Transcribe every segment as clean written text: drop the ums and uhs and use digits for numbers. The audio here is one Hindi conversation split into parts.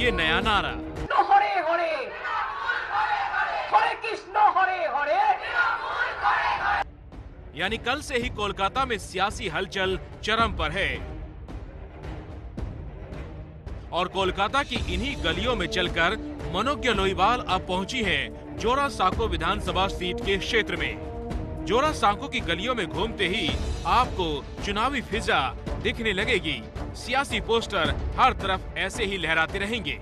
ये नया नारा। हरे हरे हरे कृष्ण हरे हरे। यानी कल से ही कोलकाता में सियासी हलचल चरम पर है और कोलकाता की इन्हीं गलियों में चलकर मनोज्ञ लोईवाल अब पहुंची हैं जोरा साँको विधानसभा सीट के क्षेत्र में। जोरा साँको की गलियों में घूमते ही आपको चुनावी फिजा दिखने लगेगी। सियासी पोस्टर हर तरफ ऐसे ही लहराते रहेंगे।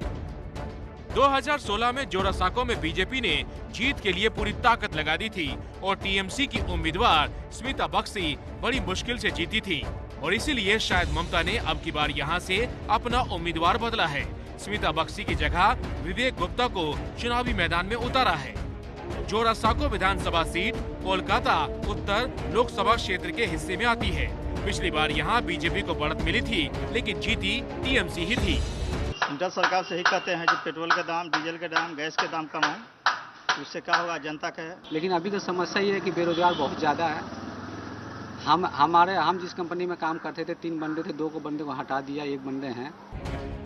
2016 में जोरा साँको में बीजेपी ने जीत के लिए पूरी ताकत लगा दी थी और टीएमसी की उम्मीदवार स्मिता बख्शी बड़ी मुश्किल से जीती थी और इसीलिए शायद ममता ने अब की बार यहां से अपना उम्मीदवार बदला है। स्मिता बख्शी की जगह विवेक गुप्ता को चुनावी मैदान में उतारा है। जोरा साँको विधानसभा सीट कोलकाता उत्तर लोकसभा क्षेत्र के हिस्से में आती है। पिछली बार यहां बीजेपी को बढ़त मिली थी, लेकिन जीती टीएमसी ही थी। सेंट्रल सरकार से ही कहते हैं कि पेट्रोल के दाम, डीजल के दाम, गैस के दाम कम है, उससे क्या होगा जनता का है। लेकिन अभी तो समस्या ये है कि बेरोजगार बहुत ज्यादा है। हम जिस कंपनी में काम करते थे 3 बंदे थे, 2 बंदे को हटा दिया, 1 बंदे हैं।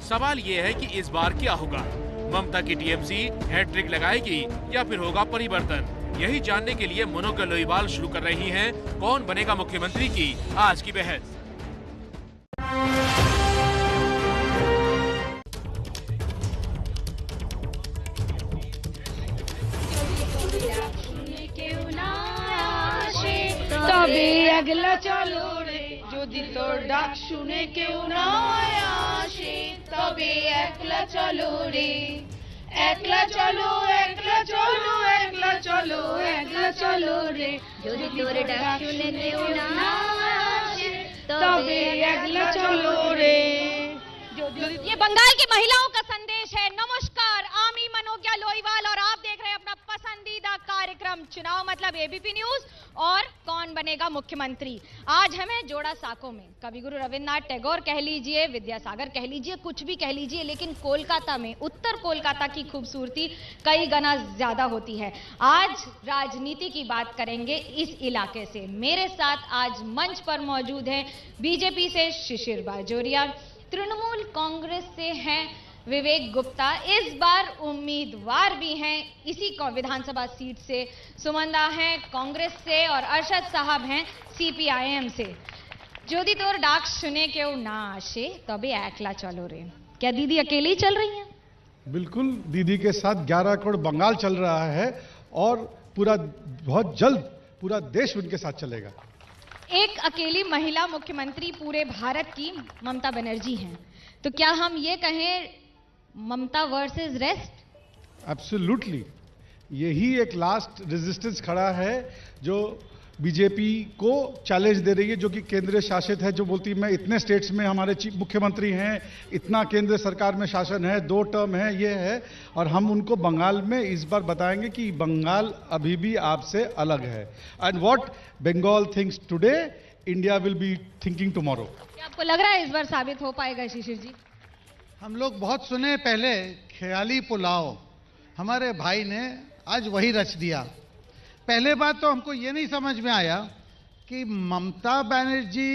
सवाल ये है कि इस बार क्या होगा, ममता की टीएमसी हैट्रिक लगाएगी या फिर होगा परिवर्तन। यही जानने के लिए मनोज्ञ लोईवाल शुरू कर रही हैं कौन बनेगा मुख्यमंत्री की आज की बहस। তবে একলা চলো রে যদি তোর ডাক শুনে কেউ না আসে, তবে একলা চলো রে, একলা চলো, একলা চলো, একলা চলো, একলা চলো রে যদি তোর ডাক শুনে কেউ না আসে, তবে একলা চলো রে। ये बंगाल की महिलाओं का संदेश है। नमस्कार, आमी मनोज्ञा लोईवाल और आप देख रहे हैं अपना पसंदीदा कार्यक्रम चुनाव मतलब एबीपी न्यूज और कौन बनेगा मुख्यमंत्री। आज हमें जोड़ा साँको में कवि गुरु रविन्द्रनाथ टैगोर कह लीजिए, विद्यासागर कह लीजिए, कुछ भी कह लीजिए, लेकिन कोलकाता में उत्तर कोलकाता की खूबसूरती कई गुना ज्यादा होती है। आज राजनीति की बात करेंगे इस इलाके से। मेरे साथ आज मंच पर मौजूद है बीजेपी से शिशिर बाजोरिया, तृणमूल कांग्रेस से हैं विवेक गुप्ता, इस बार उम्मीदवार भी हैं इसी विधानसभा सीट से सुमंदा हैं कांग्रेस से और अरशद साहब हैं सीपीआईएम से। जोदी तोर डाक सुने क्यों ना आशे तबे एकला चलो रे। क्या दीदी अकेली ही चल रही हैं? बिल्कुल, दीदी के साथ 11 करोड़ बंगाल चल रहा है और बहुत जल्द पूरा देश उनके साथ चलेगा। एक अकेली महिला मुख्यमंत्री पूरे भारत की ममता बनर्जी हैं, तो क्या हम ये कहें ममता वर्सेस रेस्ट? एब्सोल्युटली, यही एक लास्ट रेजिस्टेंस खड़ा है जो बीजेपी को चैलेंज दे रही है, जो कि केंद्र शासित है, जो बोलती है मैं इतने स्टेट्स में हमारे चीफ मुख्यमंत्री हैं, इतना केंद्र सरकार में शासन है, 2 टर्म है, ये है। और हम उनको बंगाल में इस बार बताएंगे कि बंगाल अभी भी आपसे अलग है। And what Bengal thinks today, India will be thinking tomorrow. क्या आपको लग रहा है इस बार साबित हो पाएगा शिशिर जी? हम लोग बहुत सुने पहले ख्याली पुलाव, हमारे भाई ने आज वही रच दिया। पहले बात तो हमको ये नहीं समझ में आया कि ममता बनर्जी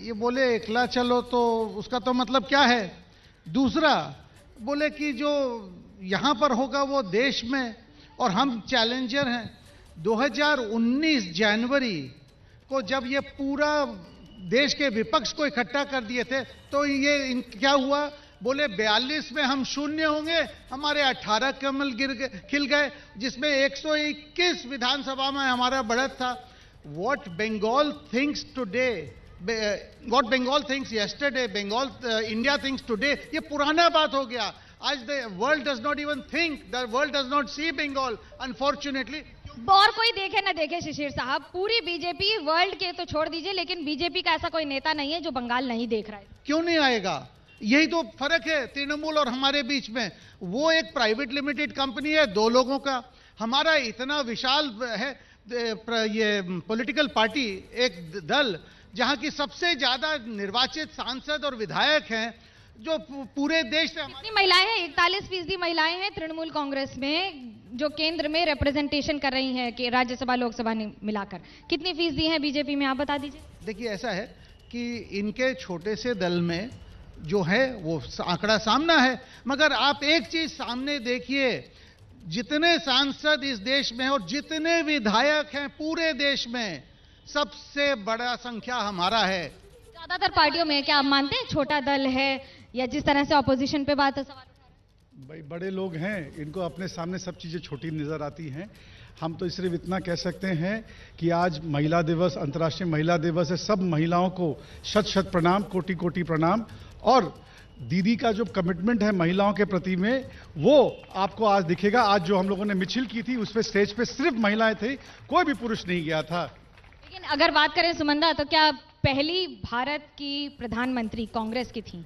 ये बोले एकला चलो, तो उसका तो मतलब क्या है। दूसरा बोले कि जो यहाँ पर होगा वो देश में, और हम चैलेंजर हैं। 2019 जनवरी को जब ये पूरा देश के विपक्ष को इकट्ठा कर दिए थे, तो ये क्या हुआ, बोले 42 में हम शून्य होंगे, हमारे 18 कमल खिल गए, जिसमें 121 विधानसभा में हमारा बढ़त था। What Bengal thinks today, what Bengal thinks yesterday, Bengal India thinks today, ये पुराना बात हो गया। आज the world does not even think, the world does not see Bengal unfortunately. और कोई देखे ना देखे शिशिर साहब, पूरी बीजेपी, वर्ल्ड के तो छोड़ दीजिए, लेकिन बीजेपी का ऐसा कोई नेता नहीं है जो बंगाल नहीं देख रहा है। क्यों नहीं आएगा? यही तो फर्क है तृणमूल और हमारे बीच में। वो एक प्राइवेट लिमिटेड कंपनी है, 2 लोगों का, हमारा इतना विशाल है ये पॉलिटिकल पार्टी, एक दल जहां की सबसे ज्यादा निर्वाचित सांसद और विधायक हैं, जो पूरे देश से। कितनी महिलाएं हैं? 41% महिलाएं हैं तृणमूल कांग्रेस में, जो केंद्र में रिप्रेजेंटेशन कर रही हैं कि राज्यसभा लोकसभा ने मिलाकर। कितनी फीसदी है बीजेपी में, आप बता दीजिए। देखिए, ऐसा है कि इनके छोटे से दल में जो है वो आंकड़ा सामना है। मगर आप एक चीज सामने देखिए, जितने सांसद इस देश में और जितने विधायक हैं पूरे देश में, सबसे बड़ा संख्या हमारा है। ज्यादातर पार्टियों में क्या आप मानते हैं छोटा दल है, या जिस तरह से ऑपोजिशन पे बात है सवाल भाई बड़े लोग हैं, इनको अपने सामने सब चीज़ें छोटी नज़र आती हैं। हम तो सिर्फ इतना कह सकते हैं कि आज महिला दिवस, अंतर्राष्ट्रीय महिला दिवस है। सब महिलाओं को शत शत प्रणाम, कोटि कोटि प्रणाम। और दीदी का जो कमिटमेंट है महिलाओं के प्रति में, वो आपको आज दिखेगा। आज जो हम लोगों ने मिছিল की थी, उस पर स्टेज पे सिर्फ महिलाएं थी, कोई भी पुरुष नहीं गया था। लेकिन अगर बात करें सुमंदा, तो क्या पहली भारत की प्रधानमंत्री कांग्रेस की थी,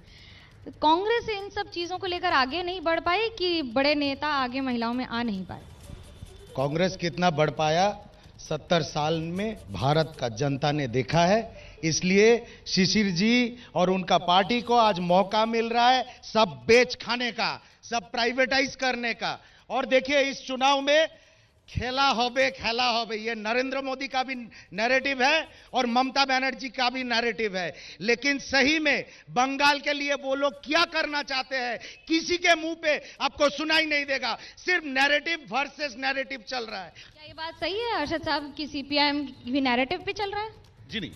तो कांग्रेस इन सब चीजों को लेकर आगे नहीं बढ़ पाई कि बड़े नेता आगे महिलाओं में आ नहीं पाए? कांग्रेस कितना बढ़ पाया 70 साल में भारत का जनता ने देखा है। इसलिए शिशिर जी और उनका पार्टी को आज मौका मिल रहा है सब बेच खाने का, सब प्राइवेटाइज करने का। और देखिए इस चुनाव में खेला होबे, ये नरेंद्र मोदी का भी नैरेटिव है और ममता बनर्जी का भी नैरेटिव है। लेकिन सही में बंगाल के लिए वो लोग क्या करना चाहते हैं, किसी के मुंह पे आपको सुनाई नहीं देगा। सिर्फ नैरेटिव वर्सेस नैरेटिव चल रहा है। क्या ये बात सही है अरशद साहब कि सीपीआईएम भी नैरेटिव पे चल रहा है? जी नहीं,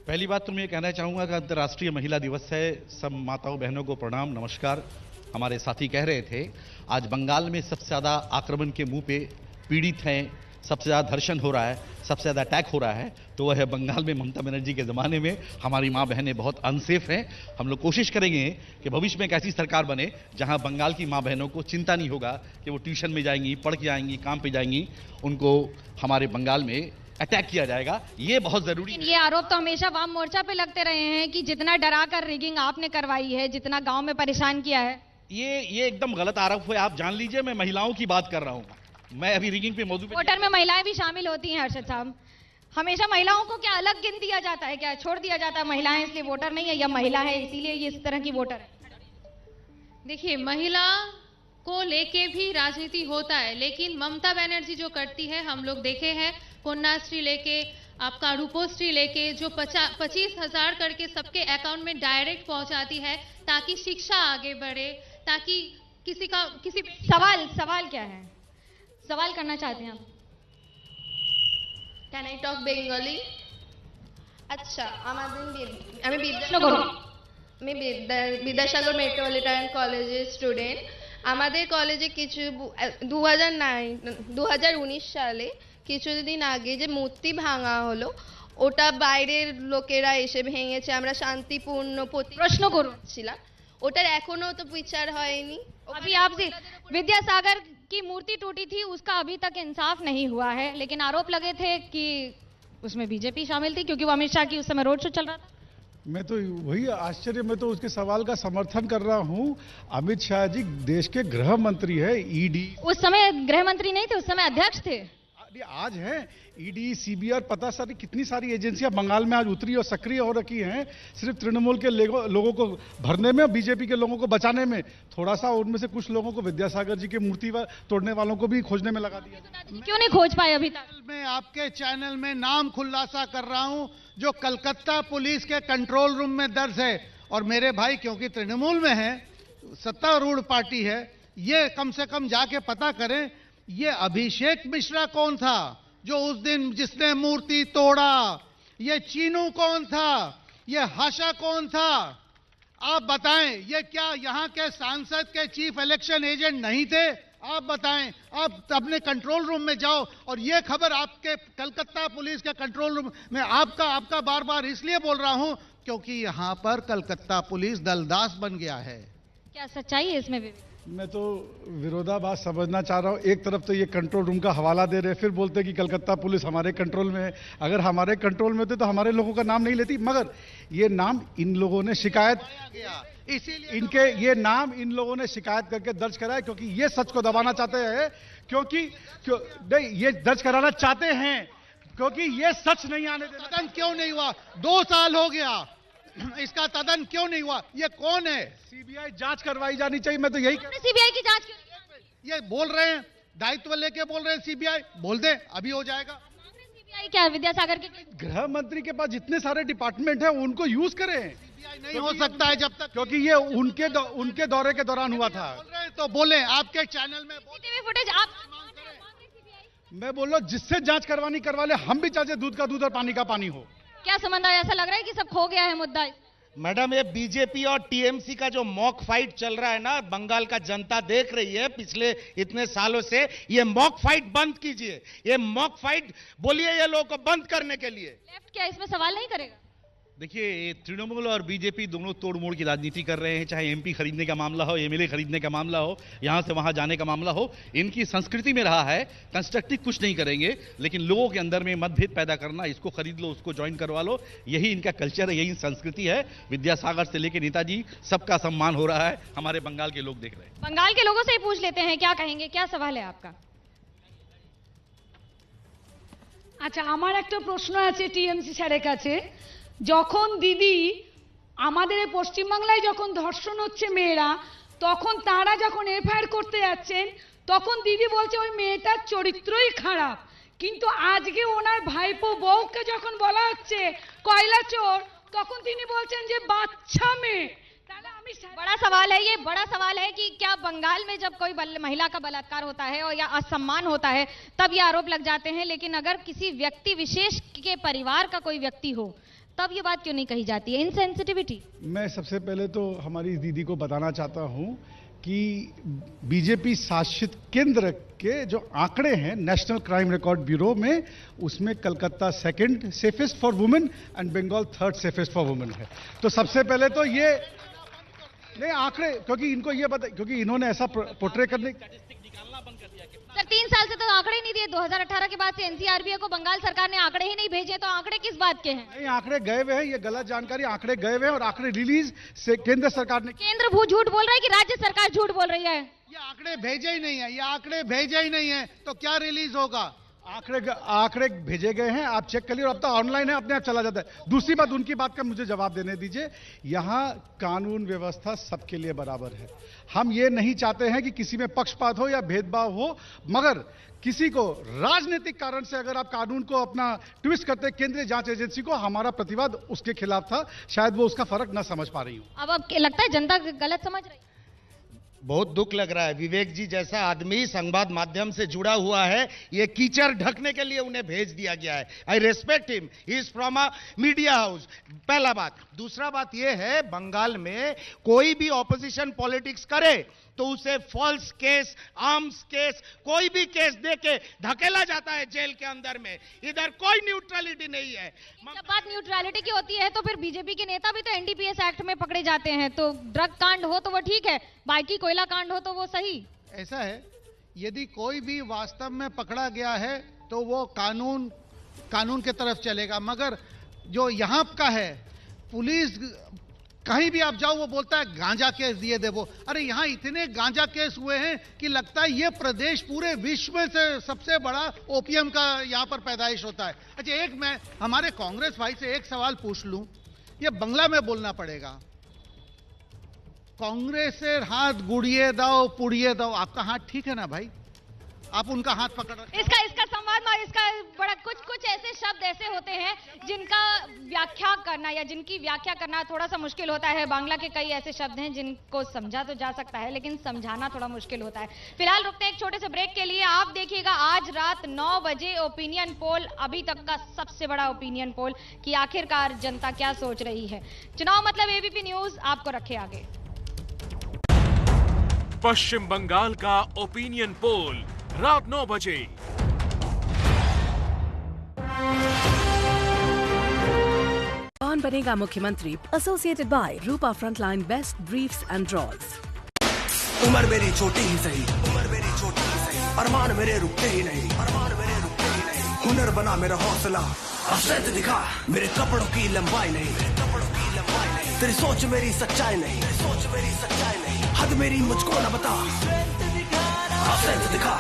पहली बात तो मैं ये कहना चाहूंगा कि अंतर्राष्ट्रीय महिला दिवस है। सब माताओं बहनों को प्रणाम, नमस्कार। हमारे साथी कह रहे थे आज बंगाल में सबसे ज्यादा आक्रमण के मुंह पे पीड़ित हैं, सबसे ज्यादा धर्षण हो रहा है, सबसे ज्यादा अटैक हो रहा है, तो वह है बंगाल में ममता बनर्जी के जमाने में। हमारी माँ बहनें बहुत अनसेफ हैं। हम लोग कोशिश करेंगे कि भविष्य में एक ऐसी सरकार बने जहां बंगाल की माँ बहनों को चिंता नहीं होगा कि वो ट्यूशन में जाएंगी, पढ़ के आएंगी, काम पे जाएंगी, उनको हमारे बंगाल में अटैक किया जाएगा। ये बहुत जरूरी है। ये आरोप तो हमेशा वाम मोर्चा पे लगते रहे हैं कि जितना डरा कर रिगिंग आपने करवाई है, जितना गांव में परेशान किया है, ये एकदम गलत आरोप है। आप जान लीजिए मैं महिलाओं की बात कर रहा हूँ, मैं अभी रिगिंग पे मौजूद। वोटर में महिलाएं भी शामिल होती हैं अरशद साहब। हमेशा महिलाओं को क्या अलग गिन दिया जाता है, क्या छोड़ दिया जाता है महिलाएं इसलिए वोटर नहीं है, या महिला है इसीलिए ये इस तरह की वोटर है? देखिए, महिला को लेके भी राजनीति होता है, लेकिन ममता बनर्जी जो करती है, हम लोग देखे हैं, कन्याश्री लेके, आपका रूपोश्री लेके, जो 25,000 करके सबके अकाउंट में डायरेक्ट पहुंचाती है ताकि शिक्षा आगे बढ़े, ताकि किसी सवाल क्या है, सवाल करना चाहते हैं आप? Can I talk Bengali? अच्छा, আমি বিদ্যাসাগর মেট্রোপলিটন কলেজের স্টুডেন্ট। আমাদের কলেজে কিছু 2019 সালে কিছুদিন আগে যে মূর্তি ভাঙা হলো, ওটা বাইরের লোকেরা এসে ভেঙেছে, আমরা শান্তিপূর্ণ প্রশ্ন করছিলাম, ওটার এখনো তো বিচার হয়নি। अभी आपसे विद्यासागर की मूर्ति टूटी थी, उसका अभी तक इंसाफ नहीं हुआ है, लेकिन आरोप लगे थे कि उसमें बीजेपी शामिल थी क्योंकि वो अमित शाह की उस समय रोड शो चल रहा था। मैं तो वही आश्चर्य, मैं तो उसके सवाल का समर्थन कर रहा हूं। अमित शाह जी देश के गृह मंत्री है, ईडी। उस समय गृह मंत्री नहीं थे, उस समय अध्यक्ष थे। आज है ईडी, सीबीआई और पता सारी कितनी सारी एजेंसियां बंगाल में आज उतरी और सक्रिय हो रखी हैं, सिर्फ तृणमूल के लोगों को भरने में, बीजेपी के लोगों को बचाने में। थोड़ा सा उनमें से कुछ लोगों को विद्यासागर जी की मूर्ति तोड़ने वालों को भी खोजने में लगा दिया। क्यों नहीं खोज पाए अभी तक? मैं आपके चैनल में नाम खुलासा कर रहा हूं जो कलकत्ता पुलिस के कंट्रोल रूम में दर्ज है। और मेरे भाई क्योंकि तृणमूल में है, सत्तारूढ़ पार्टी है, ये कम से कम जाके पता करें ये अभिषेक मिश्रा कौन था जो उस दिन जिसने मूर्ति तोड़ा, ये चीनू कौन था, ये हाशा कौन था, आप बताएं। ये क्या यहाँ के सांसद के चीफ इलेक्शन एजेंट नहीं थे? आप बताएं। आप अपने कंट्रोल रूम में जाओ और ये खबर आपके कलकत्ता पुलिस के कंट्रोल रूम में आपका बार बार इसलिए बोल रहा हूं क्योंकि यहाँ पर कलकत्ता पुलिस दलदास बन गया है। क्या सच्चाई है इसमें? मैं तो विरोधाभास समझना चाह रहा हूँ। एक तरफ तो ये कंट्रोल रूम का हवाला दे रहे, फिर बोलते कि कलकत्ता पुलिस हमारे कंट्रोल में है। अगर हमारे कंट्रोल में होते तो हमारे लोगों का नाम नहीं लेती, मगर ये नाम इन लोगों ने शिकायत इनके ये नाम इन लोगों ने शिकायत करके दर्ज कराया क्योंकि ये सच को दबाना चाहते हैं, क्योंकि नहीं ये दर्ज कराना चाहते हैं क्योंकि ये सच नहीं आने देना। तदन क्यों नहीं हुआ? 2 साल हो गया, इसका तदन क्यों नहीं हुआ? ये कौन है? सीबीआई जांच करवाई जानी चाहिए। मैं तो यही सीबीआई की जांच ये बोल रहे हैं, दायित्व लेके बोल रहे हैं। सीबीआई बोल दे, अभी हो जाएगा। सीबीआई क्या है? विद्यासागर के गृह मंत्री के पास जितने सारे डिपार्टमेंट हैं उनको यूज करें। नहीं हो सकता है जब तक, क्योंकि ये उनके दौरे के दौरान हुआ था। बोल रहे हैं तो बोले, आपके चैनल में फुटेज आप मैं बोल रहा हूँ जिससे जांच करवानी करवा ले, हम भी चाहते दूध का दूध और पानी का पानी हो। क्या संबंध है? ऐसा लग रहा है कि सब खो गया है मुद्दा। मैडम, ये बीजेपी और टीएमसी का जो मॉक फाइट चल रहा है ना, बंगाल का जनता देख रही है पिछले इतने सालों से। ये मॉक फाइट बंद कीजिए, ये मॉक फाइट बोलिए ये लोगों को बंद करने के लिए। लेफ्ट क्या इसमें सवाल नहीं करेगा? देखिए, तृणमूल और बीजेपी दोनों तोड़ मोड़ की राजनीति कर रहे हैं, चाहे एमपी खरीदने का मामला हो, एमएलए खरीदने का मामला हो, यहां से वहां जाने का मामला हो। इनकी संस्कृति में रहा है कंस्ट्रक्टिव कुछ नहीं करेंगे, लेकिन लोगों के अंदर में मतभेद पैदा करना, इसको खरीद लो, उसको ज्वाइन करवा लो, यही इनका कल्चर है, यही संस्कृति है। विद्यासागर से लेकर नेताजी सबका सम्मान हो रहा है, हमारे बंगाल के लोग देख रहे हैं। बंगाल के लोगों से ही पूछ लेते हैं, क्या कहेंगे, क्या सवाल है आपका? আচ্ছা, আমার একটা প্রশ্ন আছে টিএমসি স্যারের কাছে। যখন দিদি আমাদের এই পশ্চিমবাংলায় যখন ধর্ষণ হচ্ছে মেয়েরা, তখন তারা যখন এফআইআর করতে যাচ্ছেন, তখন দিদি বলছে ওই মেয়েটার চরিত্রই খারাপ। কিন্তু আজকে ওনার ভাইপো বউকে যখন বলা হচ্ছে কয়লা চোর, তখন তিনি বলছেন যে বাচ্চা মেয়ে। बड़ा सवाल है, ये बड़ा सवाल है कि क्या बंगाल में जब कोई महिला का बलात्कार होता है और या असम्मान होता है तब ये आरोप लग जाते हैं, लेकिन अगर किसी व्यक्ति विशेष के परिवार का कोई व्यक्ति हो तब ये बात क्यों नहीं कही जाती है? इनसेंसिटिविटी। मैं सबसे पहले तो हमारी इस दीदी को बताना चाहता हूं कि बीजेपी शासित केंद्र के जो आंकड़े हैं नेशनल क्राइम रिकॉर्ड ब्यूरो में, उसमें Calcutta second safest for women and Bengal third safest for women है। तो सबसे पहले तो ये नहीं आंकड़े, क्योंकि इनको ये बता, क्योंकि इन्होंने ऐसा पोर्ट्रे करने। सर 3 साल से तो आंकड़े नहीं दिए, 2018 के बाद से एनसीआरबी को बंगाल सरकार ने आंकड़े ही नहीं भेजे, तो आंकड़े किस बात के हैं? नहीं, आंकड़े गए हुए हैं, ये गलत जानकारी। आंकड़े गए हुए हैं और आंकड़े रिलीज से केंद्र सरकार ने। केंद्र झूठ बोल रहा है कि राज्य सरकार झूठ बोल रही है? ये आंकड़े भेजे ही नहीं है, ये आंकड़े भेजे ही नहीं है, तो क्या रिलीज होगा? आंकड़े भेजे गए हैं, आप चेक कर लीजिए। अब तो ऑनलाइन है, अपने आप चला जाता है। दूसरी बात, उनकी बात का मुझे जवाब देने दीजिए। यहाँ कानून व्यवस्था सबके लिए बराबर है। हम ये नहीं चाहते हैं कि किसी में पक्षपात हो या भेदभाव हो, मगर किसी को राजनीतिक कारण से अगर आप कानून को अपना ट्विस्ट करते केंद्रीय जांच एजेंसी को, हमारा प्रतिवाद उसके खिलाफ था। शायद वो उसका फर्क ना समझ पा रही हो। अब लगता है जनता गलत समझ रही है। बहुत दुख लग रहा है, विवेक जी जैसा आदमी संवाद माध्यम से जुड़ा हुआ है, ये कीचड़ ढकने के लिए उन्हें भेज दिया गया है। आई respect him, he is from a media house. पहला बात। दूसरा बात ये है, बंगाल में कोई भी ऑपोजिशन पॉलिटिक्स करे तो उसे फॉल्स केस, आर्म्स केस, कोई भी केस देके धकेला जाता है जेल के अंदर में। इधर कोई न्यूट्रलिटी नहीं है। जब बात न्यूट्रलिटी की होती है तो फिर बीजेपी के नेता भी तो एनडीपीएस एक्ट में पकड़े जाते हैं। तो ड्रग कांड हो तो वो ठीक है, बाकी कोयला कांड हो तो वो सही। ऐसा है, यदि कोई भी वास्तव में पकड़ा गया है तो वो कानून के तरफ चलेगा, मगर जो यहाँ का है, पुलिस कहीं भी आप जाओ वो बोलता है गांजा केस दिए दे वो। अरे यहाँ इतने गांजा केस हुए हैं कि लगता है ये प्रदेश पूरे विश्व में से सबसे बड़ा ओपीएम का यहाँ पर पैदाइश होता है। अच्छा, एक मैं हमारे कांग्रेस भाई से एक सवाल पूछ लूं, ये बंगला में बोलना पड़ेगा। कांग्रेसेर हाथ गुड़िए दाओ पुड़िए दाओ, आपका हाथ ठीक है ना भाई? आप उनका हाथ पकड़ रहे। इसका संवाद में इसका बड़ा कुछ ऐसे शब्द ऐसे होते हैं जिनका व्याख्या करना या जिनकी व्याख्या करना थोड़ा सा मुश्किल होता है। बांग्ला के कई ऐसे शब्द हैं जिनको समझा तो जा सकता है, लेकिन समझाना थोड़ा मुश्किल होता है। फिलहाल रुकते हैं एक छोटे से ब्रेक के लिए। आप देखिएगा आज रात 9 बजे ओपिनियन पोल, अभी तक का सबसे बड़ा ओपिनियन पोल, कि आखिरकार जनता क्या सोच रही है। चुनाव मतलब एबीपी न्यूज आपको रखे आगे। पश्चिम बंगाल का ओपिनियन पोल रात 9 बजे। कौन बनेगा मुख्यमंत्री? Associated by Rupa frontline best briefs and drawers. उम्र मेरी छोटी ही सही, उम्र मेरी छोटी ही सही, अरमान मेरे रुकते ही नहीं, अरमान मेरे रुकते ही नहीं। हुनर बना मेरा हौसला, स्ट्रेंथ दिखा मेरे कपड़ों की लंबाई नहीं, मेरे कपड़ों की लंबाई नहीं। तेरी सोच मेरी सच्चाई नहीं, तेरी सोच मेरी सच्चाई नहीं। हद मेरी मुझको न बता, स्ट्रेंथ दिखा।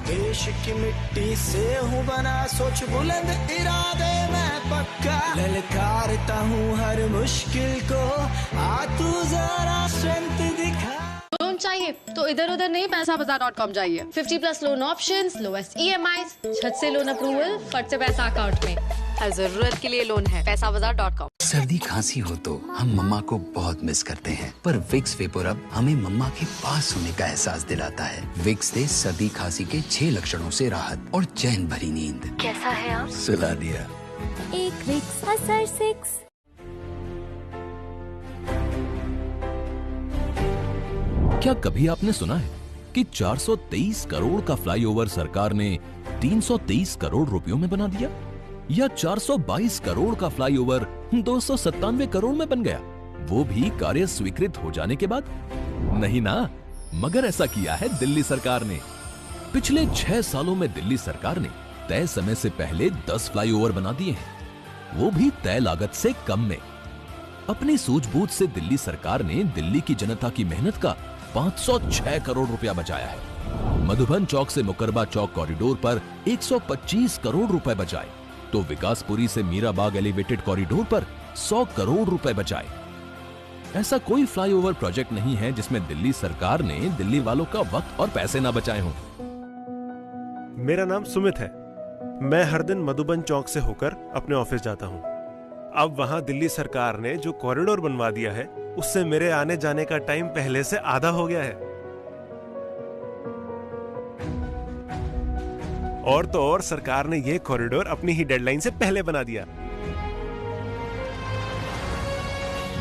देश की मिट्टी से हूँ बना, सोच बुलंद इरादे मैं पक्का। ललकारता हूँ हर मुश्किल को, आ तू जरा स्ट्रेंथ दिखा। लोन चाहिए तो इधर उधर नहीं, पैसाबाजार.com जाइए। 50+ लोन ऑप्शंस, लोएस्ट EMIs, झट से लोन अप्रूवल, फट से पैसा अकाउंट में। हर जरूरत के लिए लोन है। पैसाबाजार.com। सर्दी खांसी हो तो हम मम्मा को बहुत मिस करते हैं, पर विक्स वेपोरब हमें मम्मा के पास होने का एहसास दिलाता है। विक्स दे सर्दी खांसी के 6 लक्षणों से राहत और चैन भरी नींद। कैसा है आप? सुला दिया। एक विक्स असर 6। क्या कभी आपने सुना है कि 423 करोड़ का फ्लाईओवर सरकार ने 323 करोड़ रुपयों में बना दिया, या 422 करोड़ का फ्लाईओवर 297 करोड़ में बन गया, वो भी कार्य स्वीकृत हो जाने के बाद? नहीं ना, मगर ऐसा किया है दिल्ली सरकार ने। पिछले 6 सालों में दिल्ली सरकार ने तय समय से पहले 10 फ्लाईओवर बना दिए हैं, वो भी तय लागत से कम में। अपनी सूझबूझ से दिल्ली सरकार ने दिल्ली की जनता की मेहनत का 506 करोड़ रुपया बचाया है। मधुबन चौक से मुकरबा चौक कॉरिडोर पर 125 करोड़ रुपए बचाए, तो विकासपुरी से मीराबाग एलिवेटेड कॉरिडोर पर 100 करोड़ रुपए बचाए। ऐसा कोई फ्लाईओवर प्रोजेक्ट नहीं है जिसमें दिल्ली सरकार ने दिल्ली वालों का वक्त और पैसे ना बचाए हों। मेरा नाम सुमित है। मैं हर दिन मधुबन चौक से होकर अपने ऑफिस जाता हूँ। अब वहाँ दिल्ली सरकार ने जो कॉरिडोर बनवा दिया है, उससे मेरे आने जाने का टाइम पहले से आधा हो गया है। और तो और सरकार ने ये कॉरिडोर अपनी ही डेडलाइन से पहले बना दिया।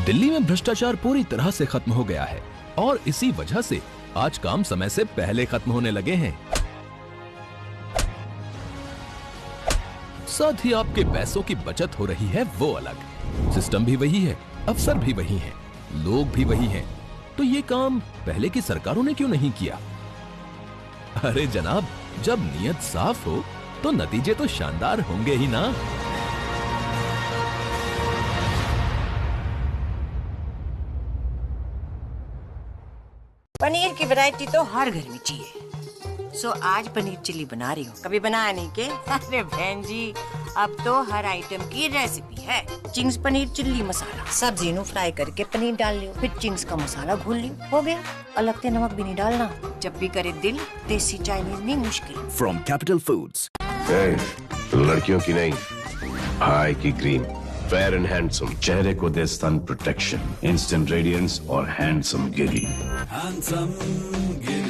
दिल्ली में भ्रष्टाचार पूरी तरह से खत्म हो गया है और इसी वजह से आज काम समय से पहले खत्म होने लगे हैं। साथ ही आपके पैसों की बचत हो रही है वो अलग। सिस्टम भी वही है, अफसर भी वही हैं, लोग भी वही हैं। तो ये काम पहले की सरकारों ने क्यों नहीं किया? अरे जनाब, जब नीयत साफ हो तो नतीजे तो शानदार होंगे ही ना। पनीर की वैरायटी तो हर घर में चाहिए। सो आज पनीर चिल्ली बना रही हूँ। कभी बनाया नहीं के? अरे बहन जी, अब तो हर आइटम की रेसिपी है। चिंग्स पनीर चिल्ली मसाला, सब्जी नु फ्राई करके पनीर डाल लियो, फिर चिंग्स का मसाला घोल लियो, हो गया। अलग से नमक भी नहीं डालना। जब भी करे दिल, देसी चाइनीज नहीं मुश्किल। From Capital Foods. लड़कियों की नहीं, भाई की क्रीम, फेयर एंड हैंडसम, चेहरे को दे सन प्रोटेक्शन, इंस्टेंट रेडियंस और हैंडसम गिरी।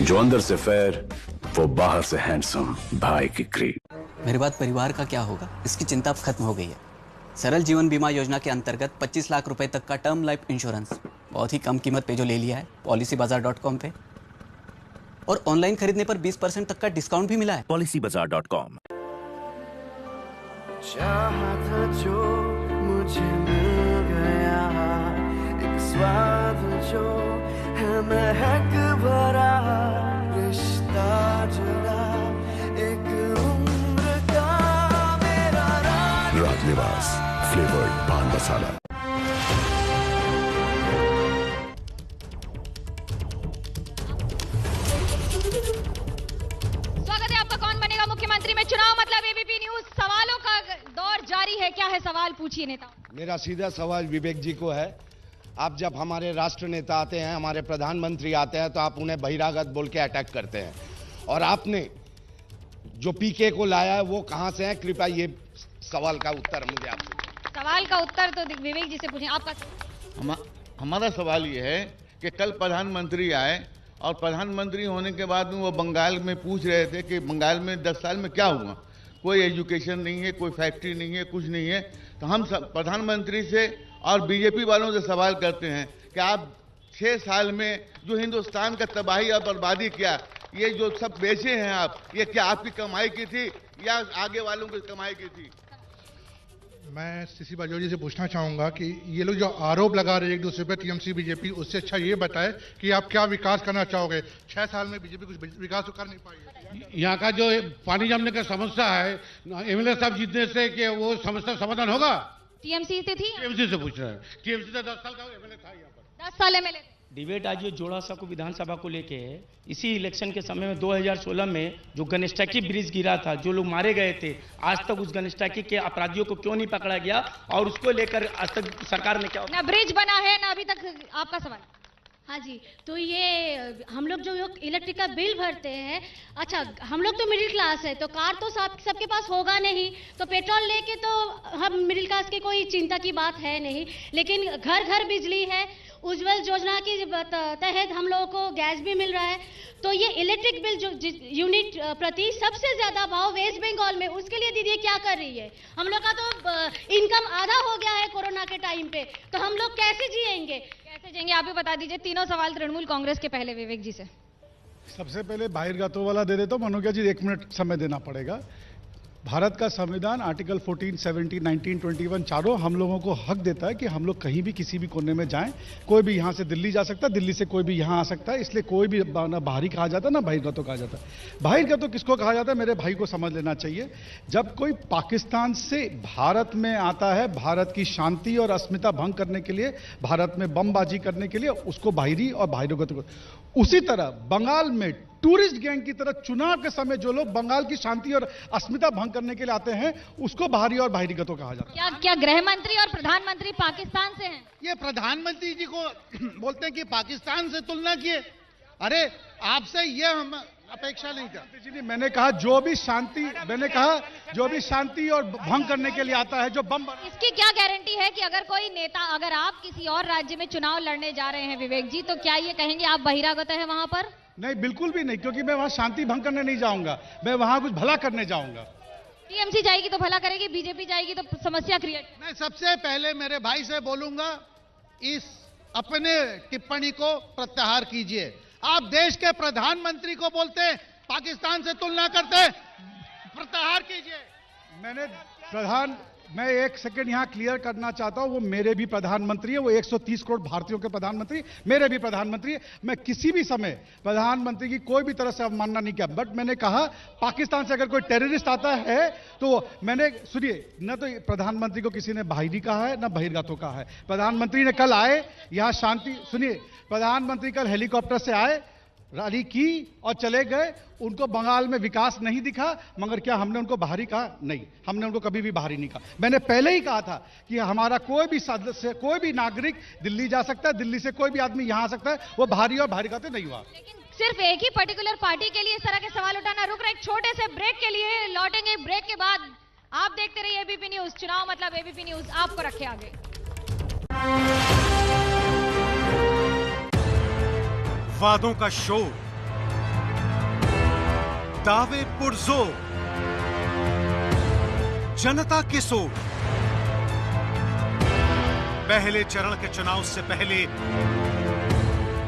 जो अंदर से फेयर, वो बाहर से हैंडसम, भाई की क्रीम। मेरे बाद परिवार का क्या होगा, इसकी चिंता अब खत्म हो गई है। सरल जीवन बीमा योजना के अंतर्गत 25 लाख रुपए तक का टर्म लाइफ इंश्योरेंस बहुत ही कम कीमत पे जो ले लिया है PolicyBazaar.com पे, और ऑनलाइन खरीदने पर 20% तक का डिस्काउंट भी मिला है। PolicyBazaar.com। जो मुझे मिल गया, एक स्वाद जो है महक भरा, रिश्ता जुड़ा एक उम्र का मेरा। राजनिवास फ्लेवर्ड पान मसाला। स्वागत है आपका कौन बनेगा मुख्यमंत्री में चुनाव मतलब एबीपी न्यूज। सवालों का दौर जारी है। क्या है सवाल, पूछिए नेता। मेरा सीधा सवाल विवेक जी को है। आप जब हमारे राष्ट्र नेता आते हैं, हमारे प्रधानमंत्री आते हैं, तो आप उन्हें बहिरागत बोल के अटैक करते हैं, और आपने जो पीके को लाया है वो कहां से है? कृपया ये सवाल का उत्तर मुझे आपसे। सवाल का उत्तर तो विवेक जी से पूछें। आपका हमारा सवाल ये है कि कल प्रधानमंत्री आए और प्रधानमंत्री होने के बाद वो बंगाल में पूछ रहे थे कि बंगाल में 10 साल में क्या हुआ। कोई एजुकेशन नहीं है, कोई फैक्ट्री नहीं है, कुछ नहीं है। तो हम प्रधानमंत्री से और बीजेपी वालों से सवाल करते हैं कि आप 6 साल में जो हिंदुस्तान का तबाही और बर्बादी किया, ये जो सब बेचे हैं आप, ये क्या आपकी कमाई की थी या आगे वालों की कमाई की थी? मैं सीसी बाजवा जी से पूछना चाहूंगा कि ये लोग जो आरोप लगा रहे हैं एक दूसरे पे, टीएमसी बीजेपी, उससे अच्छा ये बताए कि आप क्या विकास करना चाहोगे। 6 साल में बीजेपी कुछ विकास तो कर नहीं पाई। यहाँ का जो पानी जमने का समस्या है, एमएलए साहब जीतने से कि वो समस्या समाधान होगा? टीएमसी से थी, टीएमसी से पूछ रहे हैं। टीएमसी से 10 साल का एमएलए था यहाँ पर। 10 साल एमएलए। डिबेट आज जो जोड़ा सा को विधानसभा को लेके है, इसी इलेक्शन के समय में 2016 में जो गणेशटाकी ब्रिज गिरा था, जो लोग मारे गए थे, आज तक उस गणेशटाकी के अपराधियों को क्यों नहीं पकड़ा गया, और उसको लेकर आज तक सरकार ने क्या ना ब्रिज बना है ना अभी तक। आपका सवाल। हाँ जी, तो ये हम लोग जो इलेक्ट्रिक का बिल भरते हैं, अच्छा हम लोग तो मिडिल क्लास है, तो कार तो सबके पास होगा नहीं, तो पेट्रोल लेके तो हम मिडिल क्लास की कोई चिंता की बात है नहीं, लेकिन घर घर बिजली है, उज्ज्वल योजना के तहत हम लोगों को गैस भी मिल रहा है, तो ये इलेक्ट्रिक बिल जो यूनिट प्रति सबसे ज्यादा भाव वेस्ट बंगाल में, उसके लिए दीदी क्या कर रही है? हम लोग का तो इनकम आधा हो गया है कोरोना के टाइम पे, तो हम लोग कैसे जिएंगे? आप भी बता दीजिए। तीनों सवाल तृणमूल कांग्रेस के पहले विवेक जी से। सबसे पहले बहिर्गतों वाला दे देता हूं मनोज जी, 1 मिनट समय देना पड़ेगा। भारत का संविधान आर्टिकल 14, 17, 19, 21 चारों हम लोगों को हक देता है कि हम लोग कहीं भी किसी भी कोने में जाएं, कोई भी यहां से दिल्ली जा सकता है, दिल्ली से कोई भी यहां आ सकता है, इसलिए कोई भी ना बाहरी कहा जाता है ना बहिर्गतों कहा जाता है। बहिर्गतों किसको कहा जाता है? मेरे भाई को समझ लेना चाहिए। जब कोई पाकिस्तान से भारत में आता है भारत की शांति और अस्मिता भंग करने के लिए, भारत में बमबाजी करने के लिए, उसको बाहरी और बहिर्गत। उसी तरह बंगाल में टूरिस्ट गैंग की तरह चुनाव के समय जो लोग बंगाल की शांति और अस्मिता भंग करने के लिए आते हैं, उसको बाहरी और बहिर्गतों कहा जाता है। क्या गृह मंत्री और प्रधानमंत्री पाकिस्तान से हैं? ये प्रधानमंत्री जी को बोलते हैं कि पाकिस्तान से तुलना किए। अरे आपसे ये हम अपेक्षा नहीं था जी। मैंने कहा जो भी शांति और भंग करने के लिए आता है, जो बम। इसकी क्या गारंटी है कि अगर कोई नेता, अगर आप किसी और राज्य में चुनाव लड़ने जा रहे हैं विवेक जी, तो क्या ये कहेंगे आप बहिरागत हैं वहां पर? नहीं, बिल्कुल भी नहीं, क्योंकि मैं वहां शांति भंग करने नहीं जाऊंगा, मैं वहां कुछ भला करने जाऊंगा। टीएमसी जाएगी तो भला करेगी, बीजेपी जाएगी तो समस्या क्रिएट। मैं सबसे पहले मेरे भाई से बोलूंगा, इस अपने टिप्पणी को प्रत्याहार कीजिए। आप देश के प्रधानमंत्री को बोलते पाकिस्तान से तुलना करते, प्रत्याहार कीजिए। मैं 1 सेकंड यहां क्लियर करना चाहता हूं, वो मेरे भी प्रधानमंत्री है, वो 130 करोड़ भारतीयों के प्रधानमंत्री, मेरे भी प्रधानमंत्री है। मैं किसी भी समय प्रधानमंत्री की कोई भी तरह से अवमानना नहीं किया, बट मैंने कहा पाकिस्तान से अगर कोई टेररिस्ट आता है तो मैंने, सुनिए, न तो प्रधानमंत्री को किसी ने बाहरी कहा है न बहिर्गतों कहा है। प्रधानमंत्री ने कल आए यहां शांति, सुनिए, प्रधानमंत्री कल हेलीकॉप्टर से आए, रैली की और चले गए। उनको बंगाल में विकास नहीं दिखा, मगर क्या हमने उनको बाहरी कहा? नहीं, हमने उनको कभी भी बाहरी नहीं कहा। मैंने पहले ही कहा था कि हमारा कोई भी सदस्य, कोई भी नागरिक दिल्ली जा सकता है, दिल्ली से कोई भी आदमी यहां आ सकता है, वो बाहरी और बाहरी कहते नहीं हुआ। लेकिन सिर्फ एक ही पर्टिकुलर पार्टी के लिए इस तरह के सवाल उठाना। रुक रहे एक छोटे से ब्रेक के लिए, लौटेंगे ब्रेक के बाद। आप देखते रहिए एबीपी न्यूज, चुनाव मतलब एबीपी न्यूज, आपको रखे आगे। वादों का शोर, दावे पुरजोर, जनता की सोच। पहले चरण के चुनाव से पहले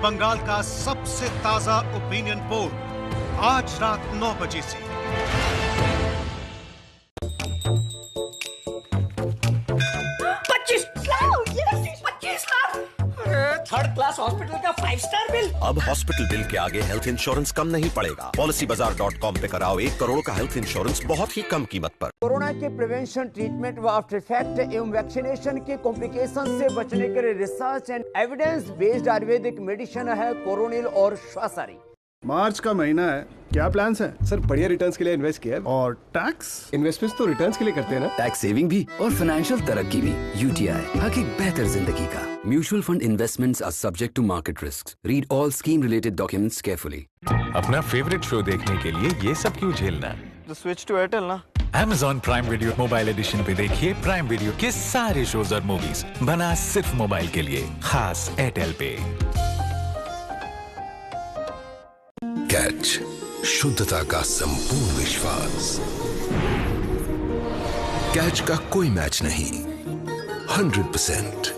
बंगाल का सबसे ताजा ओपिनियन पोल आज रात 9 बजे से। 25 लाख। थर्ड क्लास हॉस्पिटल का 5 स्टार बिल। अब हॉस्पिटल बिल के आगे हेल्थ इंश्योरेंस कम नहीं पड़ेगा। PolicyBazaar.com पे कराओ 1 करोड़ का हेल्थ इंश्योरेंस बहुत ही कम कीमत पर। कोरोना के प्रिवेंशन, ट्रीटमेंट व आफ्टर इफेक्ट एवं वैक्सीनेशन के कॉम्प्लिकेशन से बचने के लिए research and evidence based Ayurvedic medicine है कोरोनिल और श्वासारी। मार्च का महीना है, क्या प्लान्स हैं? सर बढ़िया रिटर्न्स के लिए इन्वेस्ट किया है। और टैक्स? इन्वेस्टमेंट्स तो रिटर्न्स के लिए करते हैं ना। टैक्स सेविंग भी और फाइनेंशियल तरक्की भी। UTI हक एक बेहतर जिंदगी का। Mutual fund investments are subject to market risk. Read all scheme related documents carefully. अपना फेवरेट शो देखने के लिए ये सब क्यों झेलना? तो स्विच टू एयरटेल ना। Amazon prime video mobile edition पे देखिए प्राइम वीडियो के सारे शोज और मूवीज बना सिर्फ मोबाइल के लिए, खास एयरटेल पे। कैच, शुद्धता का संपूर्ण विश्वास। कैच का कोई मैच नहीं, 100%।